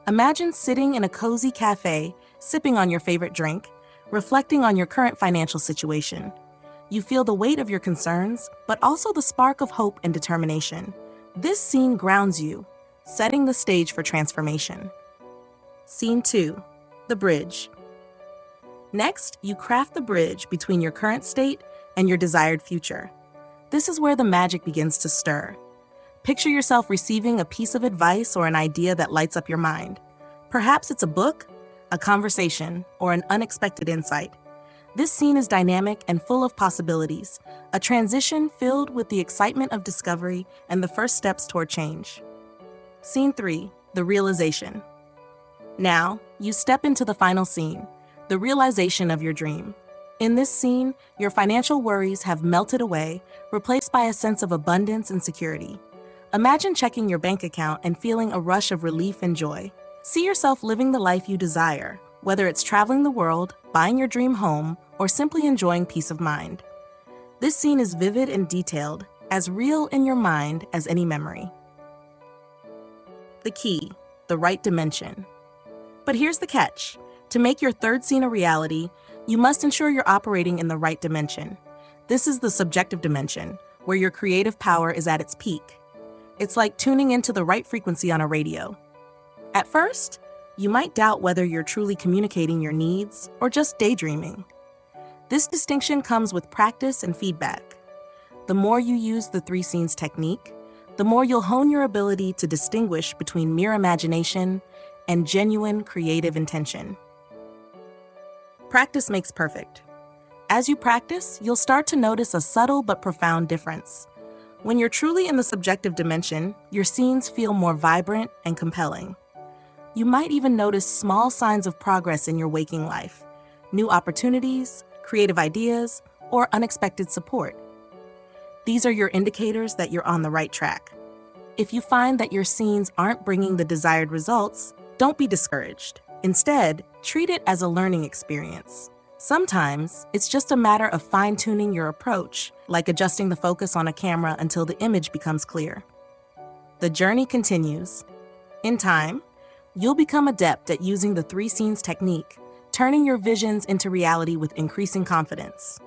Imagine sitting in a cozy cafe, sipping on your favorite drink, reflecting on your current financial situation. You feel the weight of your concerns, but also the spark of hope and determination. This scene grounds you, setting the stage for transformation. Scene 2, the bridge. Next, you craft the bridge between your current state and your desired future. This is where the magic begins to stir. Picture yourself receiving a piece of advice or an idea that lights up your mind. Perhaps it's a book, a conversation, or an unexpected insight. This scene is dynamic and full of possibilities, a transition filled with the excitement of discovery and the first steps toward change. Scene 3, the realization. Now, you step into the final scene, the realization of your dream. In this scene, your financial worries have melted away, replaced by a sense of abundance and security. Imagine checking your bank account and feeling a rush of relief and joy. See yourself living the life you desire, whether it's traveling the world, buying your dream home, or simply enjoying peace of mind. This scene is vivid and detailed, as real in your mind as any memory. The key, the right dimension. But here's the catch. To make your third scene a reality, you must ensure you're operating in the right dimension. This is the subjective dimension, where your creative power is at its peak. It's like tuning into the right frequency on a radio. At first, you might doubt whether you're truly communicating your needs or just daydreaming. This distinction comes with practice and feedback. The more you use the 3 scenes technique, the more you'll hone your ability to distinguish between mere imagination and genuine creative intention. Practice makes perfect. As you practice, you'll start to notice a subtle but profound difference. When you're truly in the subjective dimension, your scenes feel more vibrant and compelling. You might even notice small signs of progress in your waking life, new opportunities, creative ideas, or unexpected support. These are your indicators that you're on the right track. If you find that your scenes aren't bringing the desired results, don't be discouraged. Instead, treat it as a learning experience. Sometimes, it's just a matter of fine-tuning your approach, like adjusting the focus on a camera until the image becomes clear. The journey continues. In time, you'll become adept at using the 3 scenes technique, turning your visions into reality with increasing confidence.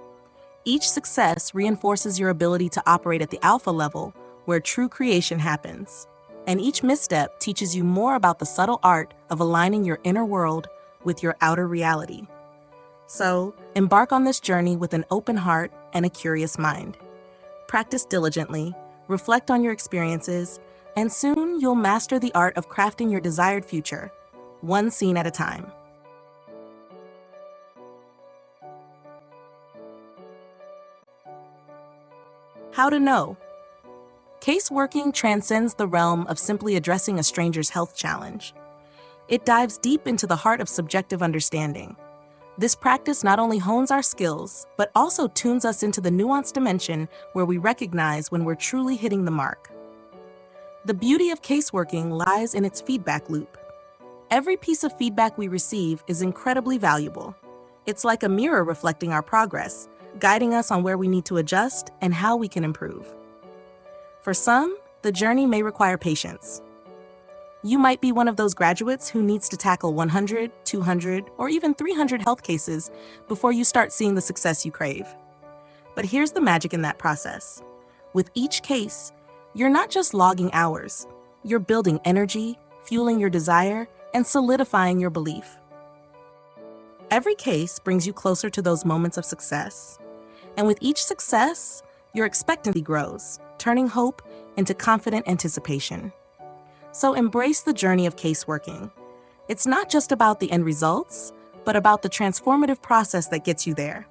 Each success reinforces your ability to operate at the alpha level, where true creation happens. And each misstep teaches you more about the subtle art of aligning your inner world with your outer reality. So, embark on this journey with an open heart and a curious mind. Practice diligently, reflect on your experiences, and soon you'll master the art of crafting your desired future, one scene at a time. How to know? Case working transcends the realm of simply addressing a stranger's health challenge. It dives deep into the heart of subjective understanding. This practice not only hones our skills, but also tunes us into the nuanced dimension where we recognize when we're truly hitting the mark. The beauty of caseworking lies in its feedback loop. Every piece of feedback we receive is incredibly valuable. It's like a mirror reflecting our progress, guiding us on where we need to adjust and how we can improve. For some, the journey may require patience. You might be one of those graduates who needs to tackle 100, 200, or even 300 health cases before you start seeing the success you crave. But here's the magic in that process. With each case, you're not just logging hours. You're building energy, fueling your desire, and solidifying your belief. Every case brings you closer to those moments of success. And with each success, your expectancy grows, turning hope into confident anticipation. So embrace the journey of caseworking. It's not just about the end results, but about the transformative process that gets you there.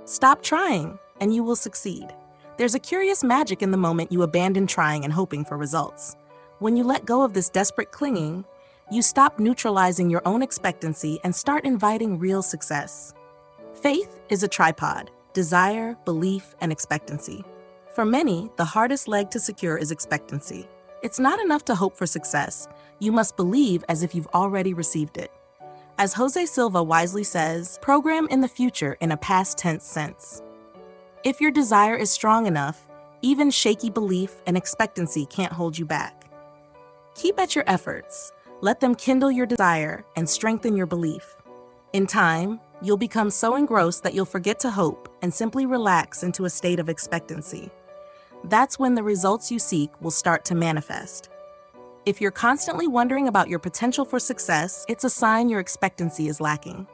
Stop trying, and you will succeed. There's a curious magic in the moment you abandon trying and hoping for results. When you let go of this desperate clinging, you stop neutralizing your own expectancy and start inviting real success. Faith is a tripod: desire, belief, and expectancy. For many, the hardest leg to secure is expectancy. It's not enough to hope for success. You must believe as if you've already received it. As Jose Silva wisely says, program in the future in a past tense sense. If your desire is strong enough, even shaky belief and expectancy can't hold you back. Keep at your efforts. Let them kindle your desire and strengthen your belief. In time, you'll become so engrossed that you'll forget to hope and simply relax into a state of expectancy. That's when the results you seek will start to manifest. If you're constantly wondering about your potential for success, it's a sign your expectancy is lacking.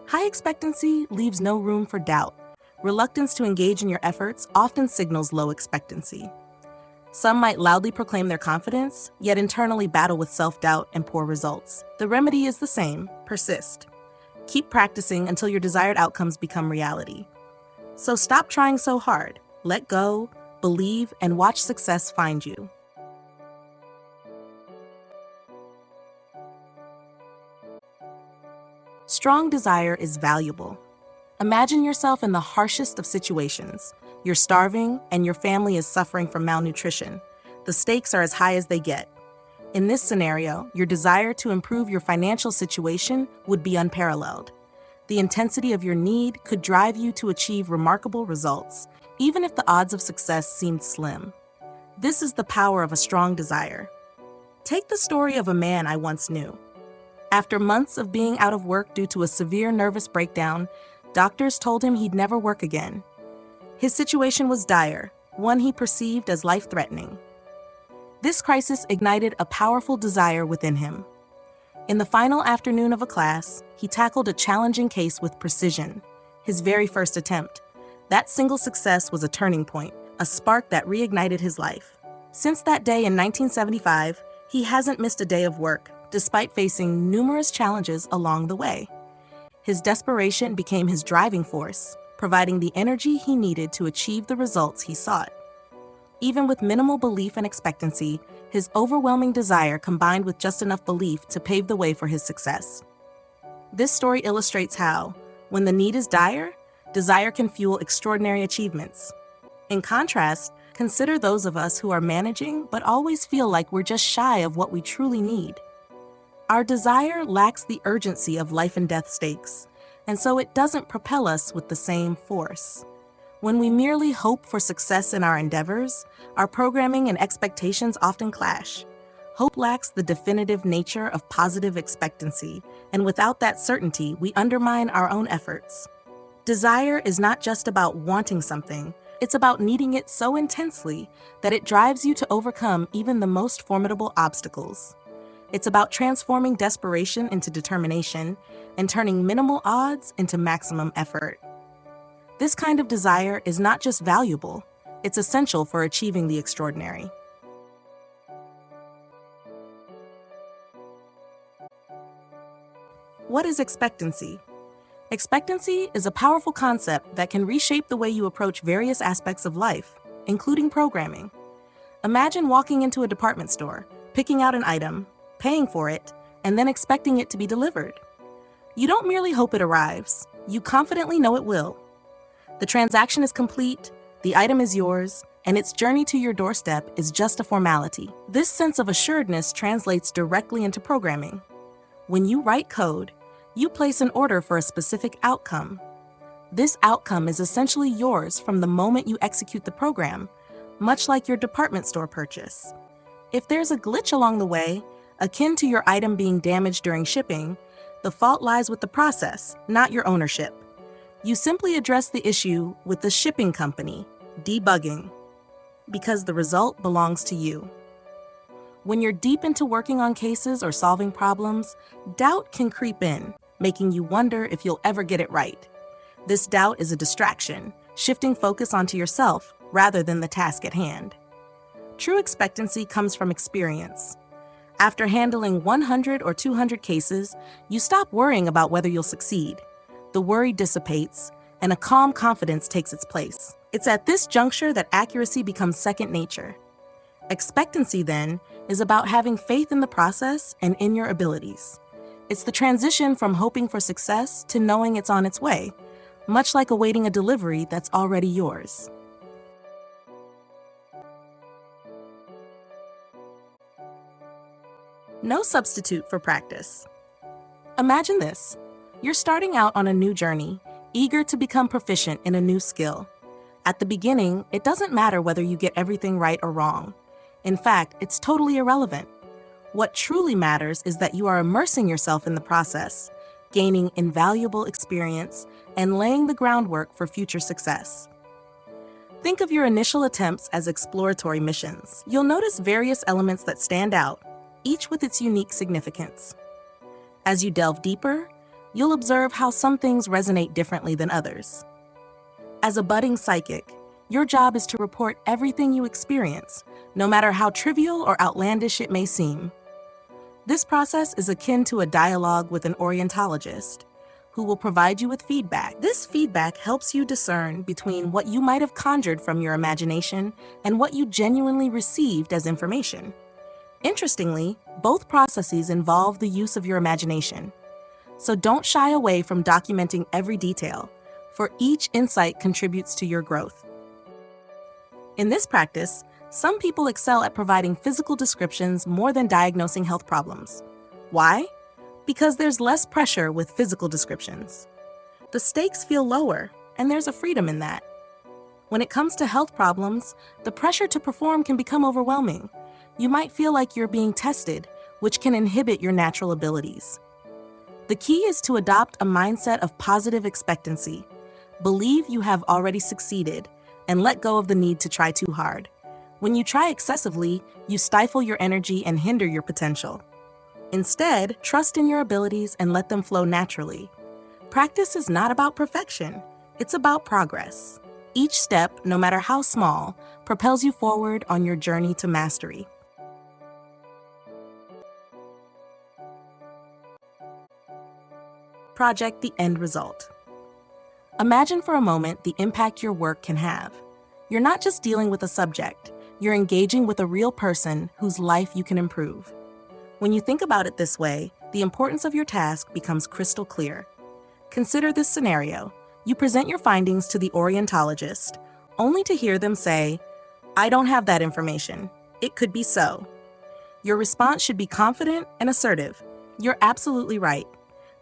High expectancy leaves no room for doubt. Reluctance to engage in your efforts often signals low expectancy. Some might loudly proclaim their confidence, yet internally battle with self-doubt and poor results. The remedy is the same: persist. Keep practicing until your desired outcomes become reality. So stop trying so hard. Let go, believe, and watch success find you. Strong desire is valuable. Imagine yourself in the harshest of situations. You're starving and your family is suffering from malnutrition. The stakes are as high as they get. In this scenario, your desire to improve your financial situation would be unparalleled. The intensity of your need could drive you to achieve remarkable results, even if the odds of success seemed slim. This is the power of a strong desire. Take the story of a man I once knew. After months of being out of work due to a severe nervous breakdown, doctors told him he'd never work again. His situation was dire, one he perceived as life-threatening. This crisis ignited a powerful desire within him. In the final afternoon of a class, he tackled a challenging case with precision, his very first attempt. That single success was a turning point, a spark that reignited his life. Since that day in 1975, he hasn't missed a day of work, despite facing numerous challenges along the way. His desperation became his driving force, providing the energy he needed to achieve the results he sought. Even with minimal belief and expectancy, his overwhelming desire combined with just enough belief to pave the way for his success. This story illustrates how, when the need is dire, desire can fuel extraordinary achievements. In contrast, consider those of us who are managing but always feel like we're just shy of what we truly need. Our desire lacks the urgency of life and death stakes, and so it doesn't propel us with the same force. When we merely hope for success in our endeavors, our programming and expectations often clash. Hope lacks the definitive nature of positive expectancy, and without that certainty, we undermine our own efforts. Desire is not just about wanting something, it's about needing it so intensely that it drives you to overcome even the most formidable obstacles. It's about transforming desperation into determination and turning minimal odds into maximum effort. This kind of desire is not just valuable, it's essential for achieving the extraordinary. What is expectancy? Expectancy is a powerful concept that can reshape the way you approach various aspects of life, including programming. Imagine walking into a department store, picking out an item, paying for it, and then expecting it to be delivered. You don't merely hope it arrives, you confidently know it will. The transaction is complete, the item is yours, and its journey to your doorstep is just a formality. This sense of assuredness translates directly into programming. When you write code, you place an order for a specific outcome. This outcome is essentially yours from the moment you execute the program, much like your department store purchase. If there's a glitch along the way, akin to your item being damaged during shipping, the fault lies with the process, not your ownership. You simply address the issue with the shipping company, debugging, because the result belongs to you. When you're deep into working on cases or solving problems, doubt can creep in, making you wonder if you'll ever get it right. This doubt is a distraction, shifting focus onto yourself rather than the task at hand. True expectancy comes from experience. After handling 100 or 200 cases, you stop worrying about whether you'll succeed. The worry dissipates, and a calm confidence takes its place. It's at this juncture that accuracy becomes second nature. Expectancy, then, is about having faith in the process and in your abilities. It's the transition from hoping for success to knowing it's on its way, much like awaiting a delivery that's already yours. No substitute for practice. Imagine this. You're starting out on a new journey, eager to become proficient in a new skill. At the beginning, it doesn't matter whether you get everything right or wrong. In fact, it's totally irrelevant. What truly matters is that you are immersing yourself in the process, gaining invaluable experience, and laying the groundwork for future success. Think of your initial attempts as exploratory missions. You'll notice various elements that stand out, each with its unique significance. As you delve deeper, you'll observe how some things resonate differently than others. As a budding psychic, your job is to report everything you experience, no matter how trivial or outlandish it may seem. This process is akin to a dialogue with an orientalogist, who will provide you with feedback. This feedback helps you discern between what you might have conjured from your imagination and what you genuinely received as information. Interestingly, both processes involve the use of your imagination. So don't shy away from documenting every detail, for each insight contributes to your growth. In this practice, some people excel at providing physical descriptions more than diagnosing health problems. Why? Because there's less pressure with physical descriptions. The stakes feel lower, and there's a freedom in that. When it comes to health problems, the pressure to perform can become overwhelming. You might feel like you're being tested, which can inhibit your natural abilities. The key is to adopt a mindset of positive expectancy. Believe you have already succeeded, and let go of the need to try too hard. When you try excessively, you stifle your energy and hinder your potential. Instead, trust in your abilities and let them flow naturally. Practice is not about perfection, it's about progress. Each step, no matter how small, propels you forward on your journey to mastery. Project the end result. Imagine for a moment the impact your work can have. You're not just dealing with a subject, You're engaging with a real person whose life you can improve. When you think about it this way, the importance of your task becomes crystal clear. Consider this scenario. You present your findings to the orientalogist, only to hear them say, "I don't have that information. It could be so." Your response should be confident and assertive. "You're absolutely right.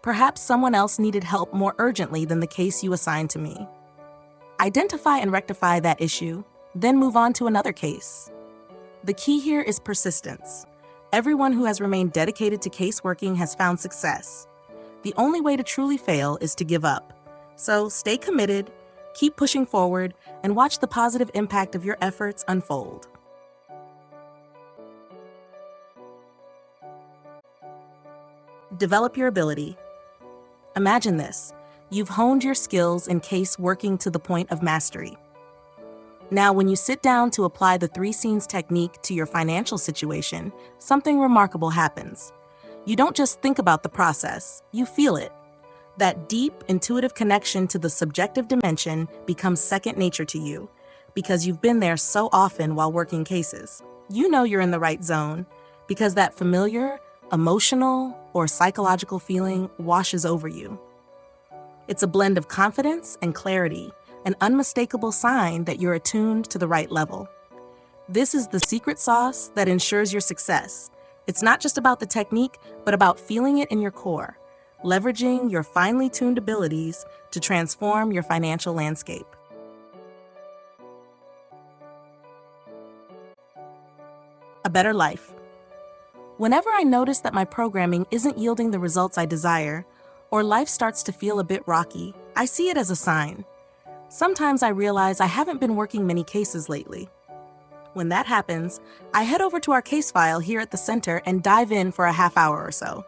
Perhaps someone else needed help more urgently than the case you assigned to me." Identify and rectify that issue, then move on to another case. The key here is persistence. Everyone who has remained dedicated to caseworking has found success. The only way to truly fail is to give up. So stay committed, keep pushing forward, and watch the positive impact of your efforts unfold. Develop your ability. Imagine this. You've honed your skills in case working to the point of mastery. Now, when you sit down to apply the 3 scenes technique to your financial situation, something remarkable happens. You don't just think about the process, you feel it. That deep, intuitive connection to the subjective dimension becomes second nature to you because you've been there so often while working cases. You know you're in the right zone because that familiar, emotional, or psychological feeling washes over you. It's a blend of confidence and clarity, an unmistakable sign that you're attuned to the right level. This is the secret sauce that ensures your success. It's not just about the technique, but about feeling it in your core, leveraging your finely tuned abilities to transform your financial landscape. A better life. Whenever I notice that my programming isn't yielding the results I desire, or life starts to feel a bit rocky, I see it as a sign. Sometimes I realize I haven't been working many cases lately. When that happens, I head over to our case file here at the center and dive in for a half hour or so.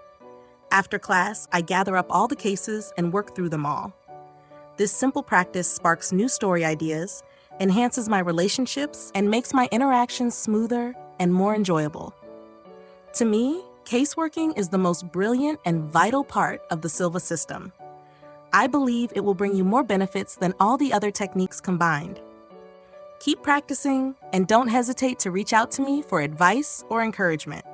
After class, I gather up all the cases and work through them all. This simple practice sparks new story ideas, enhances my relationships, and makes my interactions smoother and more enjoyable. To me, caseworking is the most brilliant and vital part of the Silva system. I believe it will bring you more benefits than all the other techniques combined. Keep practicing and don't hesitate to reach out to me for advice or encouragement.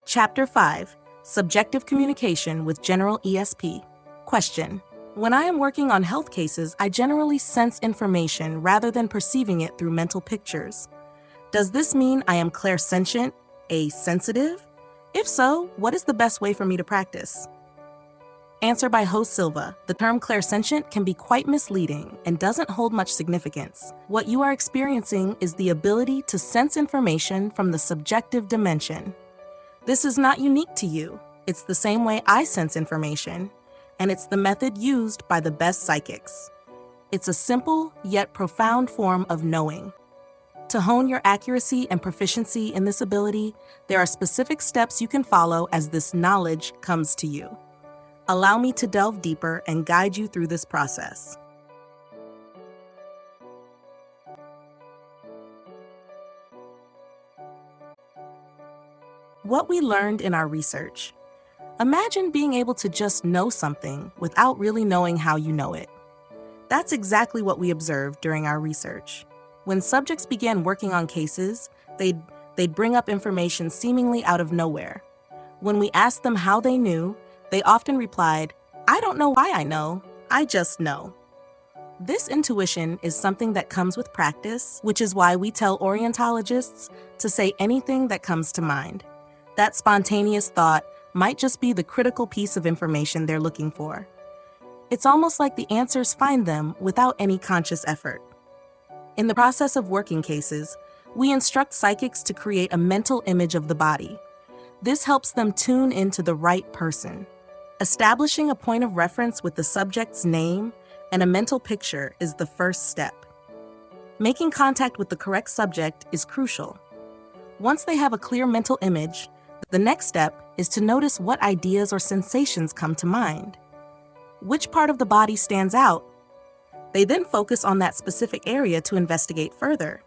Chapter 5. Subjective Communication with General ESP. Question. When I am working on health cases, I generally sense information rather than perceiving it through mental pictures. Does this mean I am clairsentient, a sensitive? If so, what is the best way for me to practice? Answer by Jose Silva. The term clairsentient can be quite misleading and doesn't hold much significance. What you are experiencing is the ability to sense information from the subjective dimension. This is not unique to you. It's the same way I sense information, and it's the method used by the best psychics. It's a simple yet profound form of knowing. To hone your accuracy and proficiency in this ability, there are specific steps you can follow as this knowledge comes to you. Allow me to delve deeper and guide you through this process. What we learned in our research. Imagine being able to just know something without really knowing how you know it. That's exactly what we observed during our research. When subjects began working on cases, they'd bring up information seemingly out of nowhere. When we asked them how they knew, they often replied, "I don't know why I know, I just know." This intuition is something that comes with practice, which is why we tell orientologists to say anything that comes to mind. That spontaneous thought might just be the critical piece of information they're looking for. It's almost like the answers find them without any conscious effort. In the process of working cases, we instruct psychics to create a mental image of the body. This helps them tune into the right person. Establishing a point of reference with the subject's name and a mental picture is the first step. Making contact with the correct subject is crucial. Once they have a clear mental image, the next step is to notice what ideas or sensations come to mind. Which part of the body stands out? They then focus on that specific area to investigate further.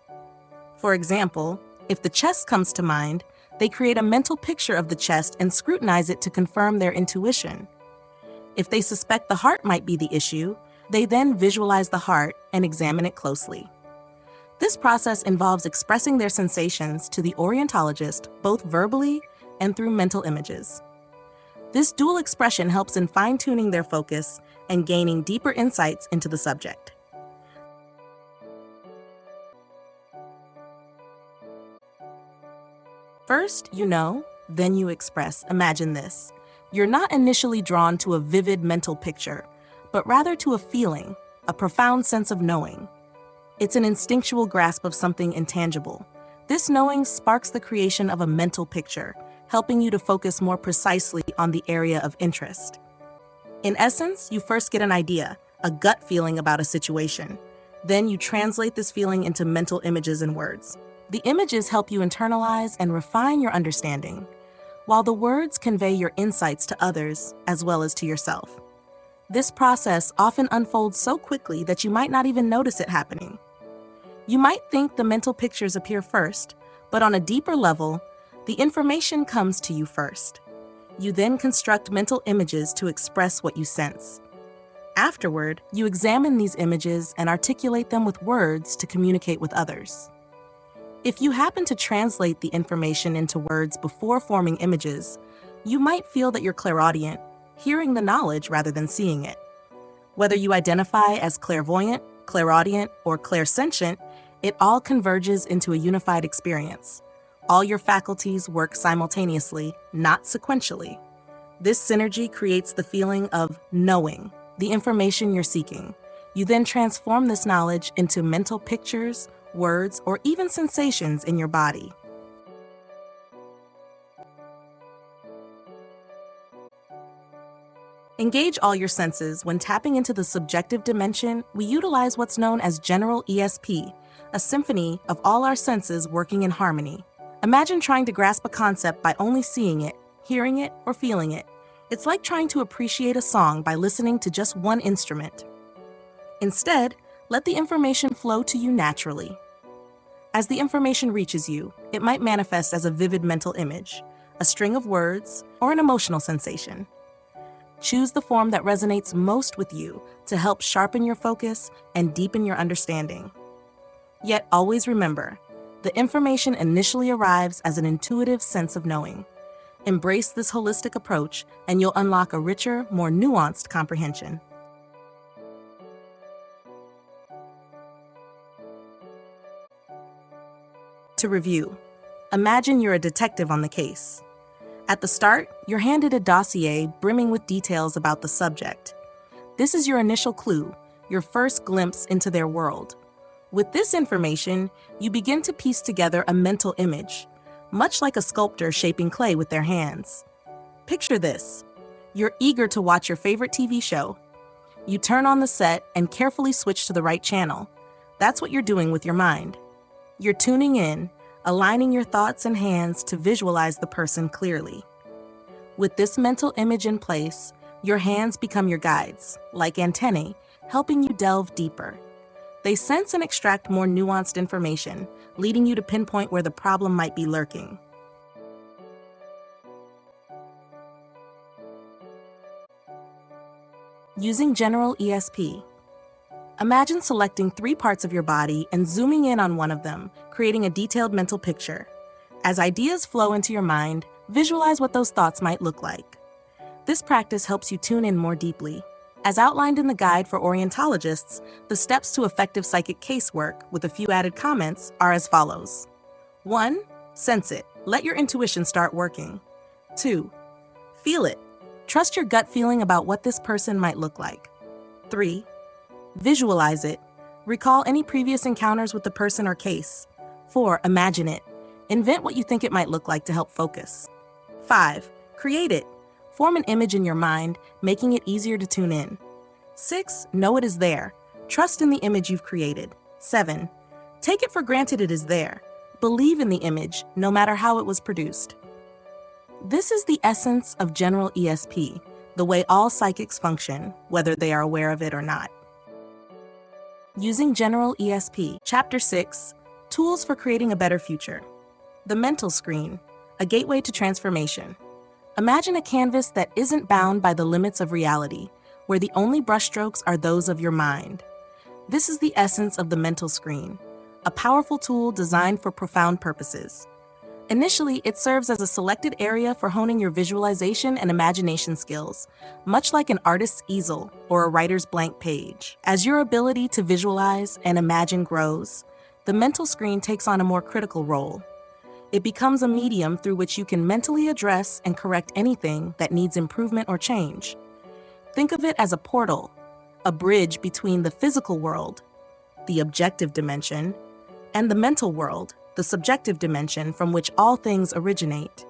For example, if the chest comes to mind, they create a mental picture of the chest and scrutinize it to confirm their intuition. If they suspect the heart might be the issue, They then visualize the heart and examine it closely. This process involves expressing their sensations to the orientologist both verbally and through mental images. This dual expression helps in fine-tuning their focus and gaining deeper insights into the subject. First, you know, then you express. Imagine this. You're not initially drawn to a vivid mental picture, but rather to a feeling, a profound sense of knowing. It's an instinctual grasp of something intangible. This knowing sparks the creation of a mental picture, helping you to focus more precisely on the area of interest. In essence, you first get an idea, a gut feeling about a situation. Then you translate this feeling into mental images and words. The images help you internalize and refine your understanding, while the words convey your insights to others as well as to yourself. This process often unfolds so quickly that you might not even notice it happening. You might think the mental pictures appear first, but on a deeper level, the information comes to you first. You then construct mental images to express what you sense. Afterward, you examine these images and articulate them with words to communicate with others. If you happen to translate the information into words before forming images, you might feel that you're clairaudient, hearing the knowledge rather than seeing it. Whether you identify as clairvoyant, clairaudient, or clairsentient, it all converges into a unified experience. All your faculties work simultaneously, not sequentially. This synergy creates the feeling of knowing the information you're seeking. You then transform this knowledge into mental pictures, words, or even sensations in your body. Engage all your senses. When tapping into the subjective dimension, we utilize what's known as general ESP, a symphony of all our senses working in harmony. Imagine trying to grasp a concept by only seeing it, hearing it, or feeling it. It's like trying to appreciate a song by listening to just one instrument. Instead, let the information flow to you naturally. As the information reaches you, it might manifest as a vivid mental image, a string of words, or an emotional sensation. Choose the form that resonates most with you to help sharpen your focus and deepen your understanding. Yet always remember, the information initially arrives as an intuitive sense of knowing. Embrace this holistic approach and you'll unlock a richer, more nuanced comprehension. To review, imagine you're a detective on the case. At the start, you're handed a dossier brimming with details about the subject. This is your initial clue, your first glimpse into their world. With this information, you begin to piece together a mental image, much like a sculptor shaping clay with their hands. Picture this. You're eager to watch your favorite TV show. You turn on the set and carefully switch to the right channel. That's what you're doing with your mind. You're tuning in, aligning your thoughts and hands to visualize the person clearly. With this mental image in place, your hands become your guides, like antennae, helping you delve deeper. They sense and extract more nuanced information, leading you to pinpoint where the problem might be lurking. Using general ESP. Imagine selecting 3 parts of your body and zooming in on one of them, creating a detailed mental picture. As ideas flow into your mind, visualize what those thoughts might look like. This practice helps you tune in more deeply. As outlined in the guide for orientologists, the steps to effective psychic casework, with a few added comments, are as follows. 1. Sense it. Let your intuition start working. 2. Feel it. Trust your gut feeling about what this person might look like. 3. Visualize it. Recall any previous encounters with the person or case. 4. Imagine it. Invent what you think it might look like to help focus. 5. Create it. Form an image in your mind, making it easier to tune in. 6. Know it is there. Trust in the image you've created. 7. Take it for granted it is there. Believe in the image, no matter how it was produced. This is the essence of general ESP, the way all psychics function, whether they are aware of it or not. Using general ESP. Chapter 6, Tools for Creating a Better Future. The mental screen, a gateway to transformation. Imagine a canvas that isn't bound by the limits of reality, where the only brushstrokes are those of your mind. This is the essence of the mental screen, a powerful tool designed for profound purposes. Initially, it serves as a selected area for honing your visualization and imagination skills, much like an artist's easel or a writer's blank page. As your ability to visualize and imagine grows, the mental screen takes on a more critical role. It becomes a medium through which you can mentally address and correct anything that needs improvement or change. Think of it as a portal, a bridge between the physical world, the objective dimension, and the mental world, the subjective dimension from which all things originate.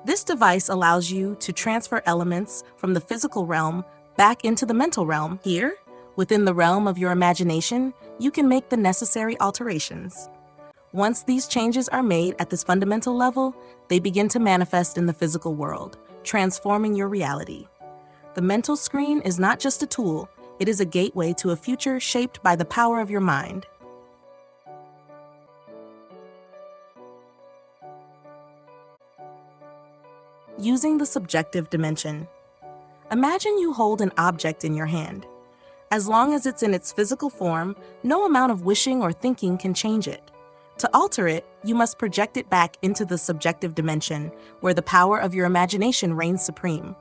This device allows you to transfer elements from the physical realm back into the mental realm. Here, within the realm of your imagination, you can make the necessary alterations. Once these changes are made at this fundamental level, they begin to manifest in the physical world, transforming your reality. The mental screen is not just a tool, it is a gateway to a future shaped by the power of your mind. Using the subjective dimension. Imagine you hold an object in your hand. As long as it's in its physical form, no amount of wishing or thinking can change it. To alter it, you must project it back into the subjective dimension, where the power of your imagination reigns supreme.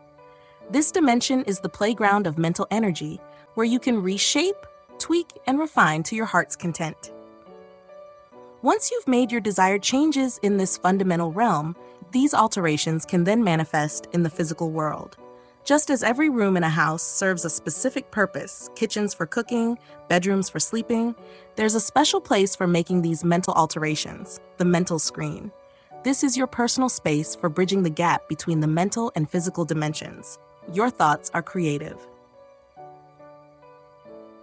This dimension is the playground of mental energy, where you can reshape, tweak, and refine to your heart's content. Once you've made your desired changes in this fundamental realm, these alterations can then manifest in the physical world. Just as every room in a house serves a specific purpose, kitchens for cooking, bedrooms for sleeping, there's a special place for making these mental alterations, the mental screen. This is your personal space for bridging the gap between the mental and physical dimensions. Your thoughts are creative.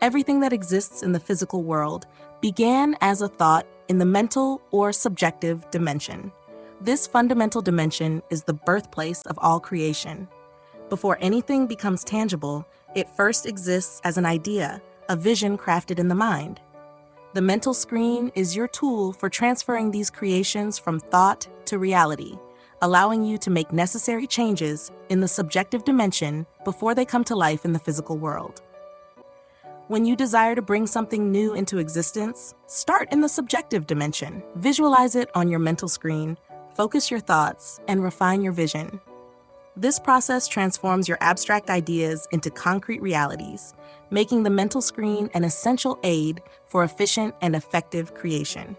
Everything that exists in the physical world began as a thought in the mental or subjective dimension. This fundamental dimension is the birthplace of all creation. Before anything becomes tangible, it first exists as an idea, a vision crafted in the mind. The mental screen is your tool for transferring these creations from thought to reality, allowing you to make necessary changes in the subjective dimension before they come to life in the physical world. When you desire to bring something new into existence, start in the subjective dimension. Visualize it on your mental screen, focus your thoughts, and refine your vision. This process transforms your abstract ideas into concrete realities, making the mental screen an essential aid for efficient and effective creation.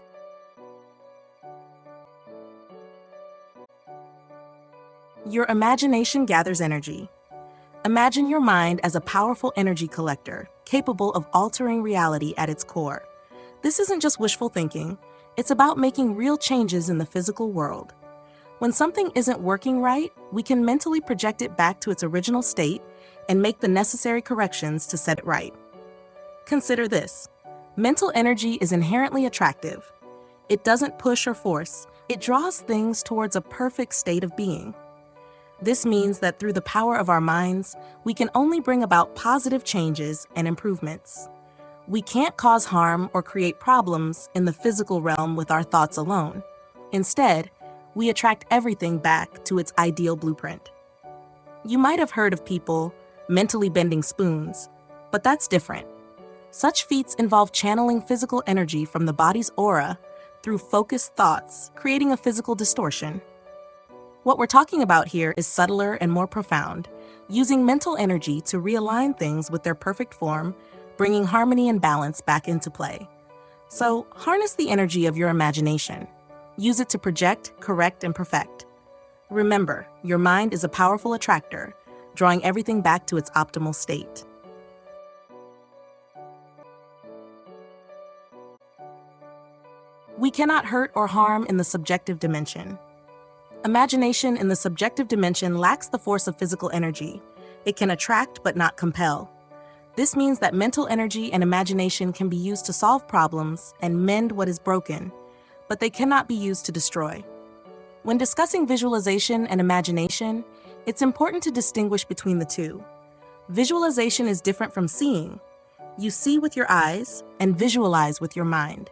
Your imagination gathers energy. Imagine your mind as a powerful energy collector, capable of altering reality at its core. This isn't just wishful thinking, it's about making real changes in the physical world. When something isn't working right, we can mentally project it back to its original state and make the necessary corrections to set it right. Consider this. Mental energy is inherently attractive. It doesn't push or force, it draws things towards a perfect state of being. This means that through the power of our minds, we can only bring about positive changes and improvements. We can't cause harm or create problems in the physical realm with our thoughts alone. Instead, we attract everything back to its ideal blueprint. You might have heard of people mentally bending spoons, but that's different. Such feats involve channeling physical energy from the body's aura through focused thoughts, creating a physical distortion. What we're talking about here is subtler and more profound, using mental energy to realign things with their perfect form, bringing harmony and balance back into play. So, harness the energy of your imagination. Use it to project, correct, and perfect. Remember, your mind is a powerful attractor, drawing everything back to its optimal state. We cannot hurt or harm in the subjective dimension. Imagination in the subjective dimension lacks the force of physical energy. It can attract but not compel. This means that mental energy and imagination can be used to solve problems and mend what is broken, but they cannot be used to destroy. When discussing visualization and imagination, it's important to distinguish between the two. Visualization is different from seeing. You see with your eyes and visualize with your mind.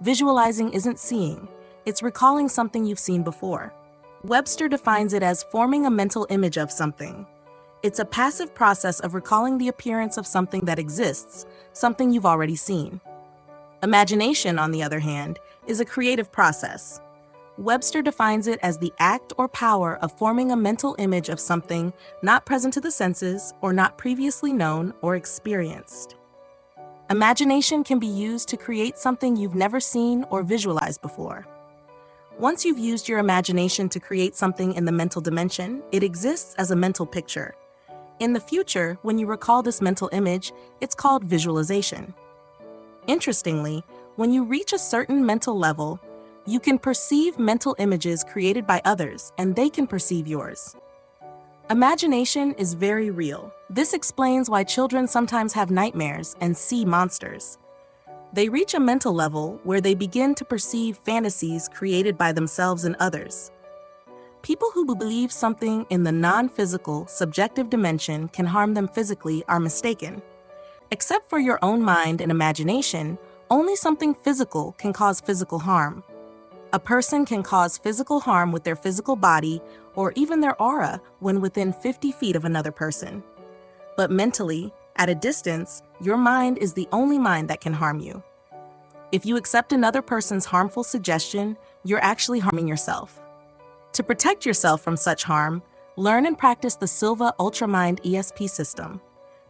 Visualizing isn't seeing, it's recalling something you've seen before. Webster defines it as forming a mental image of something. It's a passive process of recalling the appearance of something that exists, something you've already seen. Imagination, on the other hand, is a creative process. Webster defines it as the act or power of forming a mental image of something not present to the senses or not previously known or experienced. Imagination can be used to create something you've never seen or visualized before. Once you've used your imagination to create something in the mental dimension, it exists as a mental picture. In the future, when you recall this mental image, it's called visualization. Interestingly, when you reach a certain mental level, you can perceive mental images created by others, and they can perceive yours. Imagination is very real. This explains why children sometimes have nightmares and see monsters. They reach a mental level where they begin to perceive fantasies created by themselves and others. People who believe something in the non-physical, subjective dimension can harm them physically are mistaken. Except for your own mind and imagination, only something physical can cause physical harm. A person can cause physical harm with their physical body or even their aura when within 50 feet of another person. But mentally, at a distance, your mind is the only mind that can harm you. If you accept another person's harmful suggestion, you're actually harming yourself. To protect yourself from such harm, learn and practice the Silva UltraMind ESP system.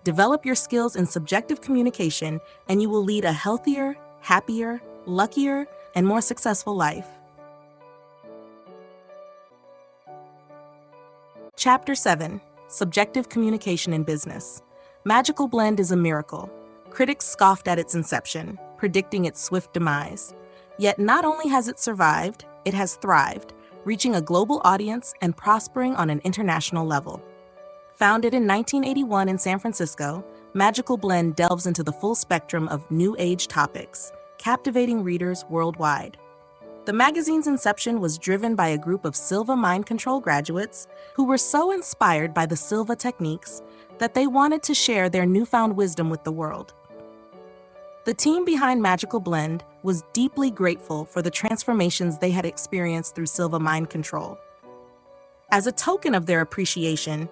Develop your skills in subjective communication, and you will lead a healthier, happier, luckier, and more successful life. Chapter 7: Subjective Communication in Business. Magical Blend is a miracle. Critics scoffed at its inception, predicting its swift demise. Yet not only has it survived, it has thrived, reaching a global audience and prospering on an international level. Founded in 1981 in San Francisco, Magical Blend delves into the full spectrum of new age topics, captivating readers worldwide. The magazine's inception was driven by a group of Silva mind control graduates who were so inspired by the Silva techniques that they wanted to share their newfound wisdom with the world. The team behind Magical Blend was deeply grateful for the transformations they had experienced through Silva mind control. As a token of their appreciation,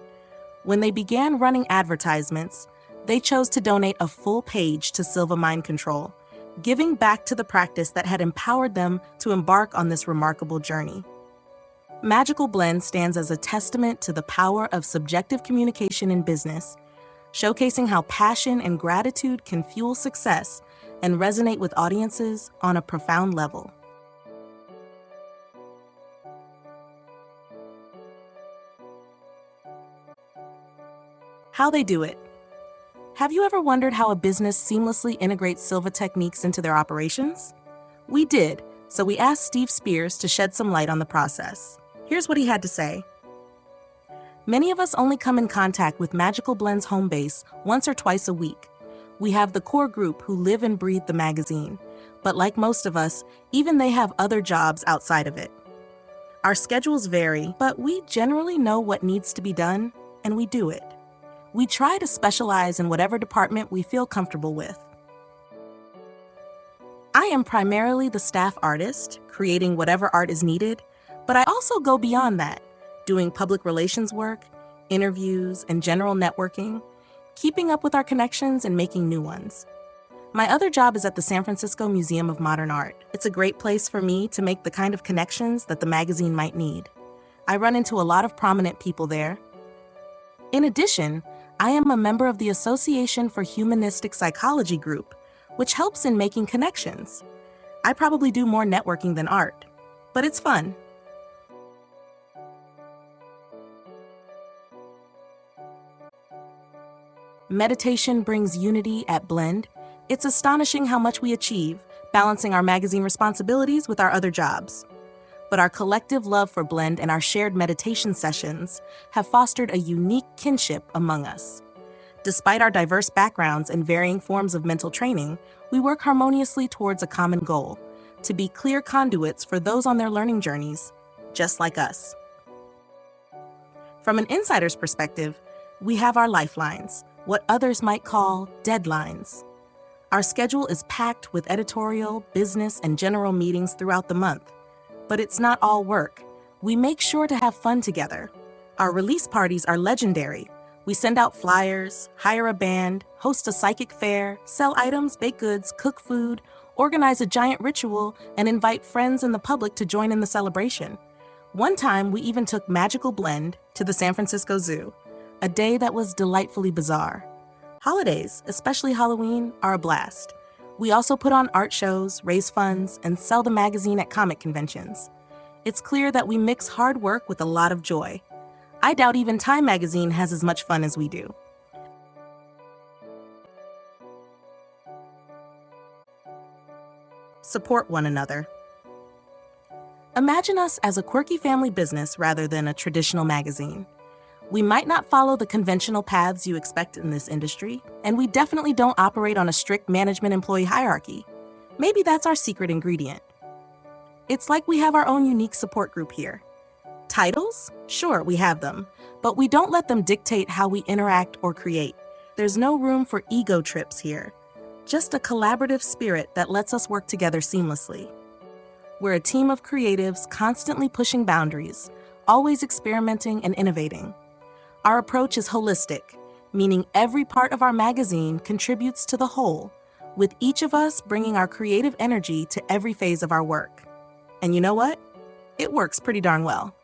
when they began running advertisements, they chose to donate a full page to Silva mind control, giving back to the practice that had empowered them to embark on this remarkable journey. Magical Blend stands as a testament to the power of subjective communication in business, showcasing how passion and gratitude can fuel success and resonate with audiences on a profound level. How they do it. Have you ever wondered how a business seamlessly integrates Silva techniques into their operations? We did, so we asked Steve Spears to shed some light on the process. Here's what he had to say. Many of us only come in contact with Magical Blend's home base once or twice a week. We have the core group who live and breathe the magazine, but like most of us, even they have other jobs outside of it. Our schedules vary, but we generally know what needs to be done, and we do it. We try to specialize in whatever department we feel comfortable with. I am primarily the staff artist, creating whatever art is needed, but I also go beyond that, doing public relations work, interviews, and general networking, keeping up with our connections and making new ones. My other job is at the San Francisco Museum of Modern Art. It's a great place for me to make the kind of connections that the magazine might need. I run into a lot of prominent people there. In addition, I am a member of the Association for Humanistic Psychology group, which helps in making connections. I probably do more networking than art, but it's fun. Meditation brings unity at Blend. It's astonishing how much we achieve, balancing our magazine responsibilities with our other jobs. But our collective love for Blend and our shared meditation sessions have fostered a unique kinship among us. Despite our diverse backgrounds and varying forms of mental training, we work harmoniously towards a common goal: to be clear conduits for those on their learning journeys, just like us. From an insider's perspective, we have our lifelines, what others might call deadlines. Our schedule is packed with editorial, business, and general meetings throughout the month. But it's not all work. We make sure to have fun together. Our release parties are legendary. We send out flyers, hire a band, host a psychic fair, sell items, bake goods, cook food, organize a giant ritual, and invite friends and the public to join in the celebration. One time, we even took Magical Blend to the San Francisco Zoo, a day that was delightfully bizarre. Holidays, especially Halloween, are a blast. We also put on art shows, raise funds, and sell the magazine at comic conventions. It's clear that we mix hard work with a lot of joy. I doubt even Time magazine has as much fun as we do. Support one another. Imagine us as a quirky family business rather than a traditional magazine. We might not follow the conventional paths you expect in this industry, and we definitely don't operate on a strict management-employee hierarchy. Maybe that's our secret ingredient. It's like we have our own unique support group here. Titles? Sure, we have them, but we don't let them dictate how we interact or create. There's no room for ego trips here, just a collaborative spirit that lets us work together seamlessly. We're a team of creatives constantly pushing boundaries, always experimenting and innovating. Our approach is holistic, meaning every part of our magazine contributes to the whole, with each of us bringing our creative energy to every phase of our work. And you know what? It works pretty darn well.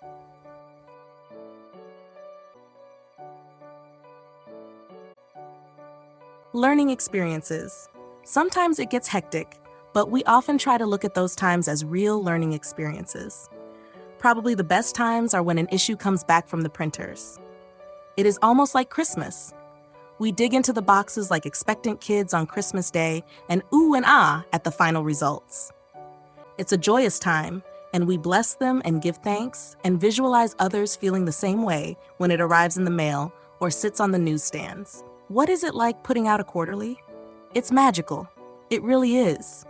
Learning experiences. Sometimes it gets hectic, but we often try to look at those times as real learning experiences. Probably the best times are when an issue comes back from the printers. It is almost like Christmas. We dig into the boxes like expectant kids on Christmas Day and ooh and ah at the final results. It's a joyous time, and we bless them and give thanks and visualize others feeling the same way when it arrives in the mail or sits on the newsstands. What is it like putting out a quarterly? It's magical. It really is.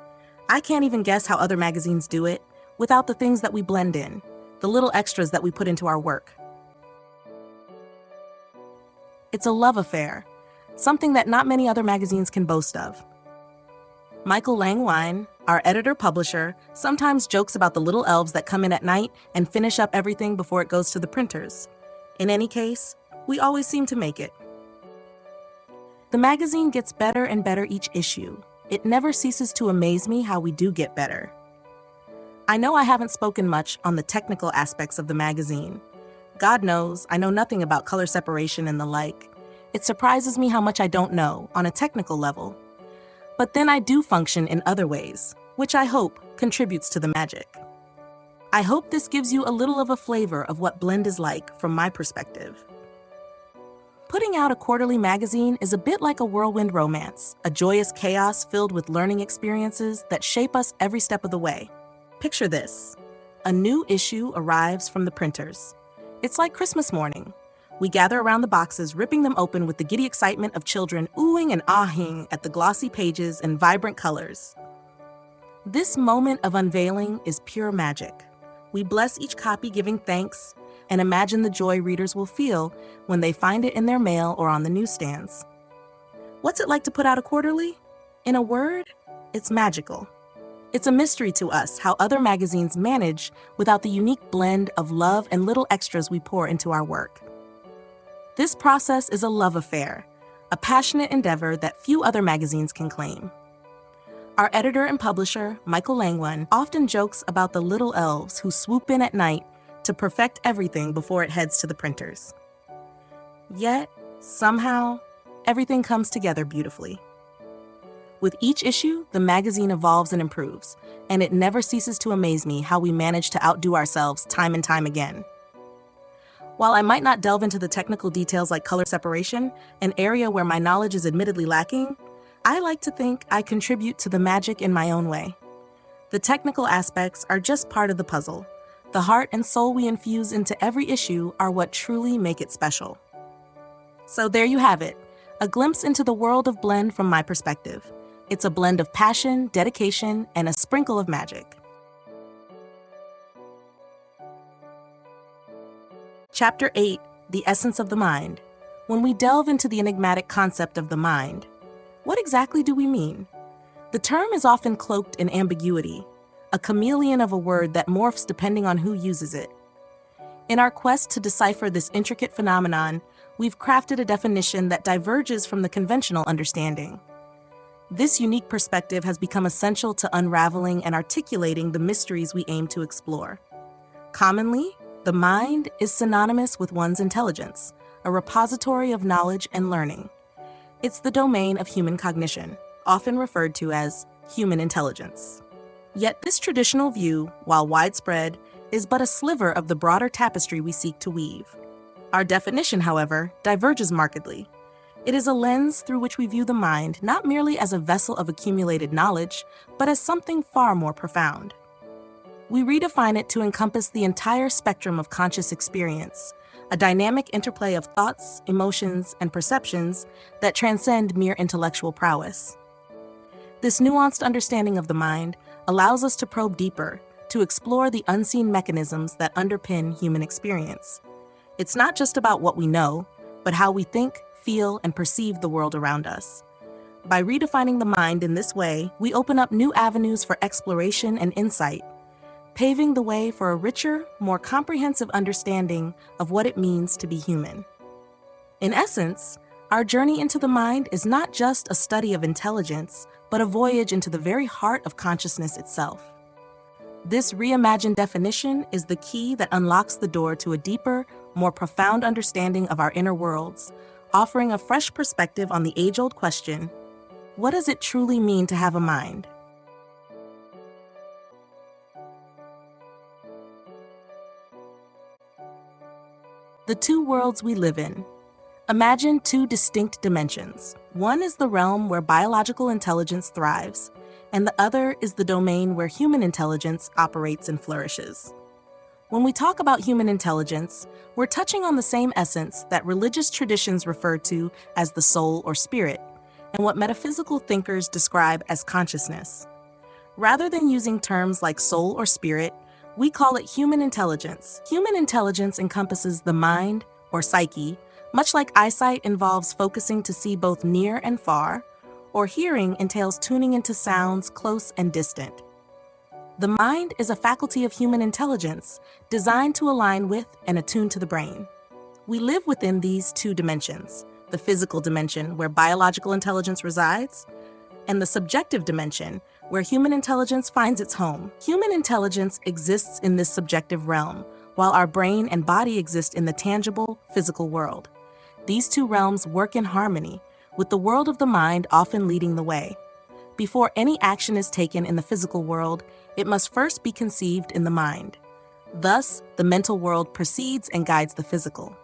I can't even guess how other magazines do it without the things that we blend in, the little extras that we put into our work. It's a love affair, something that not many other magazines can boast of. Michael Langwine, our editor-publisher, sometimes jokes about the little elves that come in at night and finish up everything before it goes to the printers. In any case, we always seem to make it. The magazine gets better and better each issue. It never ceases to amaze me how we do get better. I know I haven't spoken much on the technical aspects of the magazine. God knows, I know nothing about color separation and the like. It surprises me how much I don't know on a technical level. But then I do function in other ways, which I hope contributes to the magic. I hope this gives you a little of a flavor of what Blend is like from my perspective. Putting out a quarterly magazine is a bit like a whirlwind romance, a joyous chaos filled with learning experiences that shape us every step of the way. Picture this. A new issue arrives from the printers. It's like Christmas morning. We gather around the boxes, ripping them open with the giddy excitement of children oohing and ahing at the glossy pages and vibrant colors. This moment of unveiling is pure magic. We bless each copy, giving thanks, and imagine the joy readers will feel when they find it in their mail or on the newsstands. What's it like to put out a quarterly? In a word, it's magical. It's a mystery to us how other magazines manage without the unique blend of love and little extras we pour into our work. This process is a love affair, a passionate endeavor that few other magazines can claim. Our editor and publisher, Michael Langwine, often jokes about the little elves who swoop in at night to perfect everything before it heads to the printers. Yet, somehow, everything comes together beautifully. With each issue, the magazine evolves and improves, and it never ceases to amaze me how we manage to outdo ourselves time and time again. While I might not delve into the technical details like color separation, an area where my knowledge is admittedly lacking, I like to think I contribute to the magic in my own way. The technical aspects are just part of the puzzle. The heart and soul we infuse into every issue are what truly make it special. So there you have it, a glimpse into the world of Blend from my perspective. It's a blend of passion, dedication, and a sprinkle of magic. Chapter 8, The Essence of the Mind. When we delve into the enigmatic concept of the mind, what exactly do we mean? The term is often cloaked in ambiguity, a chameleon of a word that morphs depending on who uses it. In our quest to decipher this intricate phenomenon, we've crafted a definition that diverges from the conventional understanding. This unique perspective has become essential to unraveling and articulating the mysteries we aim to explore. Commonly, the mind is synonymous with one's intelligence, a repository of knowledge and learning. It's the domain of human cognition, often referred to as human intelligence. Yet this traditional view, while widespread, is but a sliver of the broader tapestry we seek to weave. Our definition, however, diverges markedly. It is a lens through which we view the mind not merely as a vessel of accumulated knowledge, but as something far more profound. We redefine it to encompass the entire spectrum of conscious experience, a dynamic interplay of thoughts, emotions, and perceptions that transcend mere intellectual prowess. This nuanced understanding of the mind allows us to probe deeper, to explore the unseen mechanisms that underpin human experience. It's not just about what we know, but how we think, feel, and perceive the world around us. By redefining the mind in this way, we open up new avenues for exploration and insight, paving the way for a richer, more comprehensive understanding of what it means to be human. In essence, our journey into the mind is not just a study of intelligence, but a voyage into the very heart of consciousness itself. This reimagined definition is the key that unlocks the door to a deeper, more profound understanding of our inner worlds, offering a fresh perspective on the age-old question, what does it truly mean to have a mind? The two worlds we live in. Imagine two distinct dimensions. One is the realm where biological intelligence thrives, and the other is the domain where human intelligence operates and flourishes. When we talk about human intelligence, we're touching on the same essence that religious traditions refer to as the soul or spirit, and what metaphysical thinkers describe as consciousness. Rather than using terms like soul or spirit, we call it human intelligence. Human intelligence encompasses the mind, or psyche, much like eyesight involves focusing to see both near and far, or hearing entails tuning into sounds close and distant. The mind is a faculty of human intelligence designed to align with and attune to the brain. We live within these two dimensions, the physical dimension where biological intelligence resides, and the subjective dimension where human intelligence finds its home. Human intelligence exists in this subjective realm, while our brain and body exist in the tangible, physical world. These two realms work in harmony, with the world of the mind often leading the way. Before any action is taken in the physical world, it must first be conceived in the mind. Thus, the mental world precedes and guides the physical.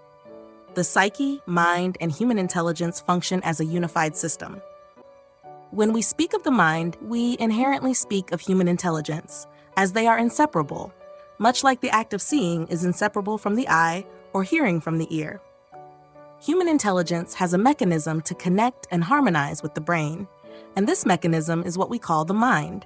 The psyche, mind, and human intelligence function as a unified system. When we speak of the mind, we inherently speak of human intelligence, as they are inseparable, much like the act of seeing is inseparable from the eye or hearing from the ear. Human intelligence has a mechanism to connect and harmonize with the brain, and this mechanism is what we call the mind.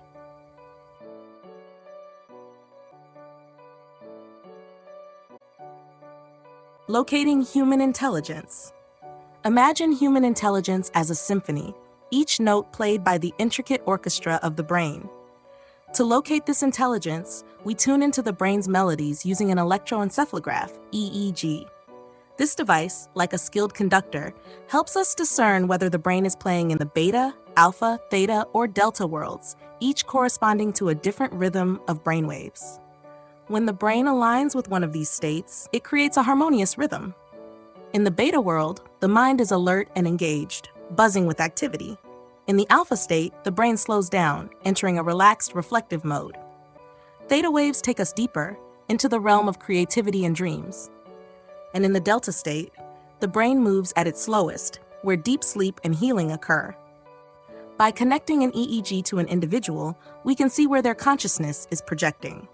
Locating human intelligence. Imagine human intelligence as a symphony, each note played by the intricate orchestra of the brain. To locate this intelligence, we tune into the brain's melodies using an electroencephalograph, EEG. This device, like a skilled conductor, helps us discern whether the brain is playing in the beta, alpha, theta, or delta worlds, each corresponding to a different rhythm of brainwaves. When the brain aligns with one of these states, it creates a harmonious rhythm. In the beta world, the mind is alert and engaged, buzzing with activity. In the alpha state, the brain slows down, entering a relaxed, reflective mode. Theta waves take us deeper, into the realm of creativity and dreams. And in the delta state, the brain moves at its slowest, where deep sleep and healing occur. By connecting an EEG to an individual, we can see where their consciousness is projecting.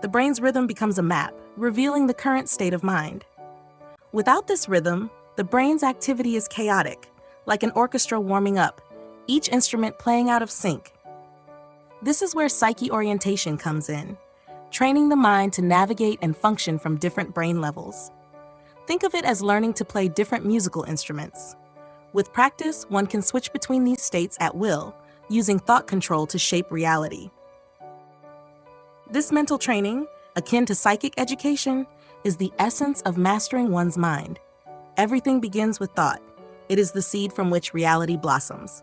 The brain's rhythm becomes a map, revealing the current state of mind. Without this rhythm, the brain's activity is chaotic, like an orchestra warming up, each instrument playing out of sync. This is where psyche orientation comes in, training the mind to navigate and function from different brain levels. Think of it as learning to play different musical instruments. With practice, one can switch between these states at will, using thought control to shape reality. This mental training, akin to psychic education, is the essence of mastering one's mind. Everything begins with thought. It is the seed from which reality blossoms.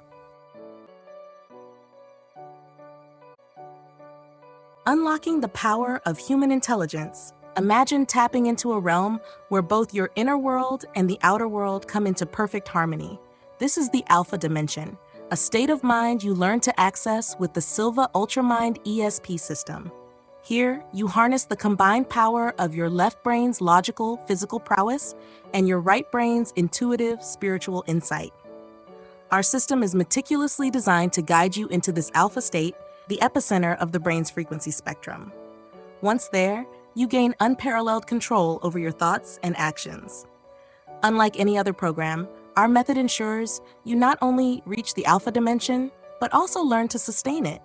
Unlocking the power of human intelligence. Imagine tapping into a realm where both your inner world and the outer world come into perfect harmony. This is the alpha dimension, a state of mind you learn to access with the Silva Ultramind ESP system. Here, you harness the combined power of your left brain's logical, physical prowess and your right brain's intuitive, spiritual insight. Our system is meticulously designed to guide you into this alpha state, the epicenter of the brain's frequency spectrum. Once there, you gain unparalleled control over your thoughts and actions. Unlike any other program, our method ensures you not only reach the alpha dimension, but also learn to sustain it.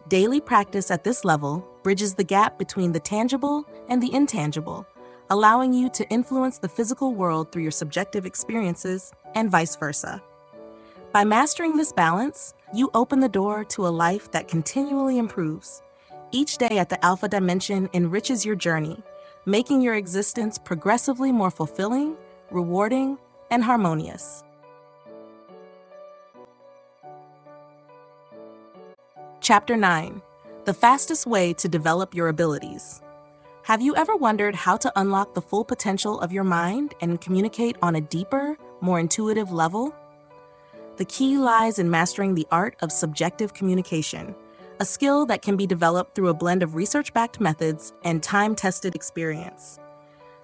Daily practice at this level bridges the gap between the tangible and the intangible, allowing you to influence the physical world through your subjective experiences and vice versa. By mastering this balance, you open the door to a life that continually improves. Each day at the alpha dimension enriches your journey, making your existence progressively more fulfilling, rewarding, and harmonious. Chapter 9: The fastest way to develop your abilities. Have you ever wondered how to unlock the full potential of your mind and communicate on a deeper, more intuitive level? The key lies in mastering the art of subjective communication, a skill that can be developed through a blend of research-backed methods and time-tested experience.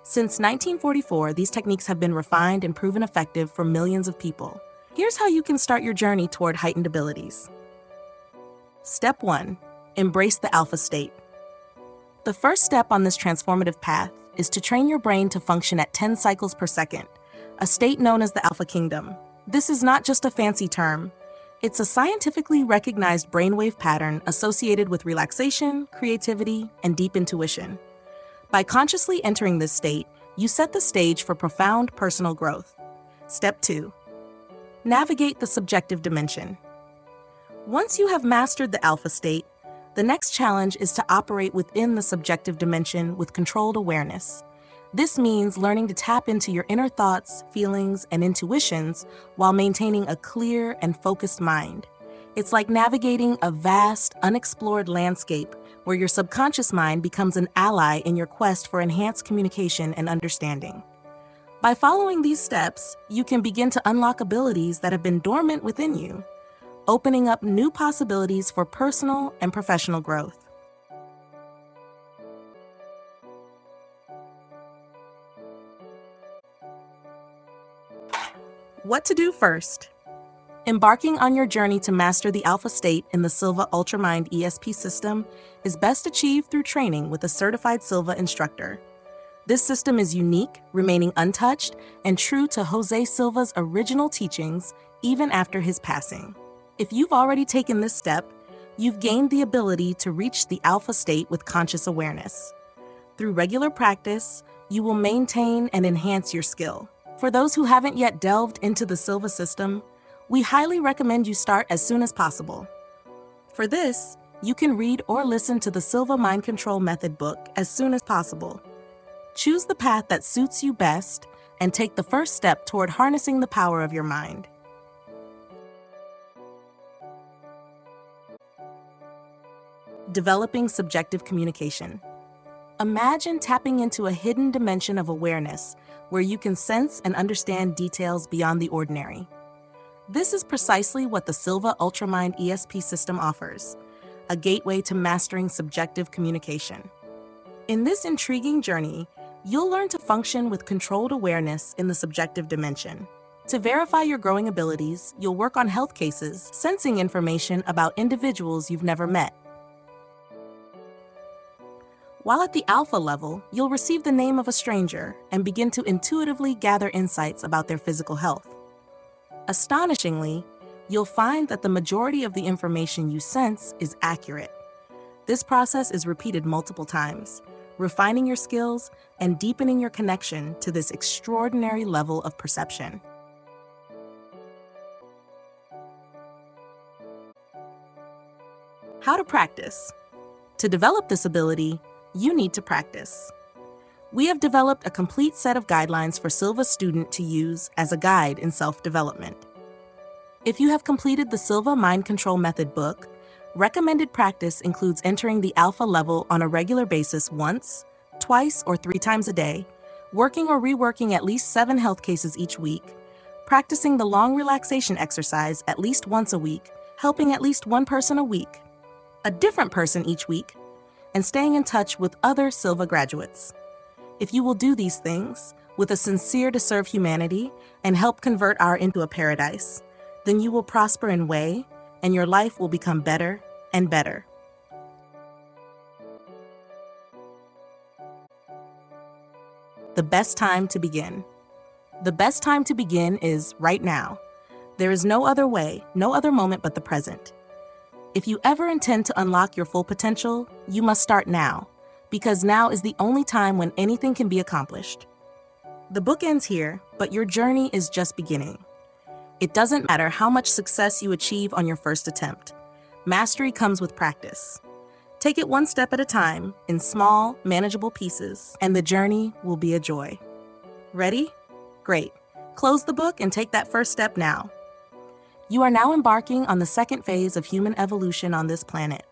Since 1944, these techniques have been refined and proven effective for millions of people. Here's how you can start your journey toward heightened abilities. Step 1. Embrace the alpha state. The first step on this transformative path is to train your brain to function at 10 cycles per second, a state known as the alpha kingdom. This is not just a fancy term. It's a scientifically recognized brainwave pattern associated with relaxation, creativity, and deep intuition. By consciously entering this state, you set the stage for profound personal growth. Step 2. Navigate the subjective dimension. Once you have mastered the alpha state, the next challenge is to operate within the subjective dimension with controlled awareness. This means learning to tap into your inner thoughts, feelings, and intuitions while maintaining a clear and focused mind. It's like navigating a vast, unexplored landscape where your subconscious mind becomes an ally in your quest for enhanced communication and understanding. By following these steps, you can begin to unlock abilities that have been dormant within you, opening up new possibilities for personal and professional growth. What to do first? Embarking on your journey to master the alpha state in the Silva Ultramind ESP system is best achieved through training with a certified Silva instructor. This system is unique, remaining untouched, and true to Jose Silva's original teachings even after his passing. If you've already taken this step, you've gained the ability to reach the alpha state with conscious awareness. Through regular practice, you will maintain and enhance your skill. For those who haven't yet delved into the Silva system, we highly recommend you start as soon as possible. For this, you can read or listen to the Silva Mind Control Method book as soon as possible. Choose the path that suits you best and take the first step toward harnessing the power of your mind. Developing subjective communication. Imagine tapping into a hidden dimension of awareness where you can sense and understand details beyond the ordinary. This is precisely what the Silva Ultramind ESP system offers, a gateway to mastering subjective communication. In this intriguing journey, you'll learn to function with controlled awareness in the subjective dimension. To verify your growing abilities, you'll work on health cases, sensing information about individuals you've never met. While at the alpha level, you'll receive the name of a stranger and begin to intuitively gather insights about their physical health. Astonishingly, you'll find that the majority of the information you sense is accurate. This process is repeated multiple times, refining your skills and deepening your connection to this extraordinary level of perception. How to practice? To develop this ability, you need to practice. We have developed a complete set of guidelines for Silva student to use as a guide in self-development. If you have completed the Silva Mind Control Method book, recommended practice includes entering the alpha level on a regular basis once, twice, or 3 times a day, working or reworking at least 7 health cases each week, practicing the long relaxation exercise at least once a week, helping at least one person a week, a different person each week, and staying in touch with other Silva graduates. If you will do these things with a sincere to serve humanity and help convert our into a paradise, then you will prosper in way and your life will become better and better. The best time to begin. The best time to begin is right now. There is no other way, no other moment but the present. If you ever intend to unlock your full potential, you must start now, because now is the only time when anything can be accomplished. The book ends here, but your journey is just beginning. It doesn't matter how much success you achieve on your first attempt. Mastery comes with practice. Take it one step at a time, in small, manageable pieces, and the journey will be a joy. Ready? Great. Close the book and take that first step now. You are now embarking on the second phase of human evolution on this planet.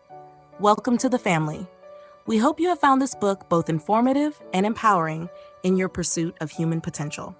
Welcome to the family. We hope you have found this book both informative and empowering in your pursuit of human potential.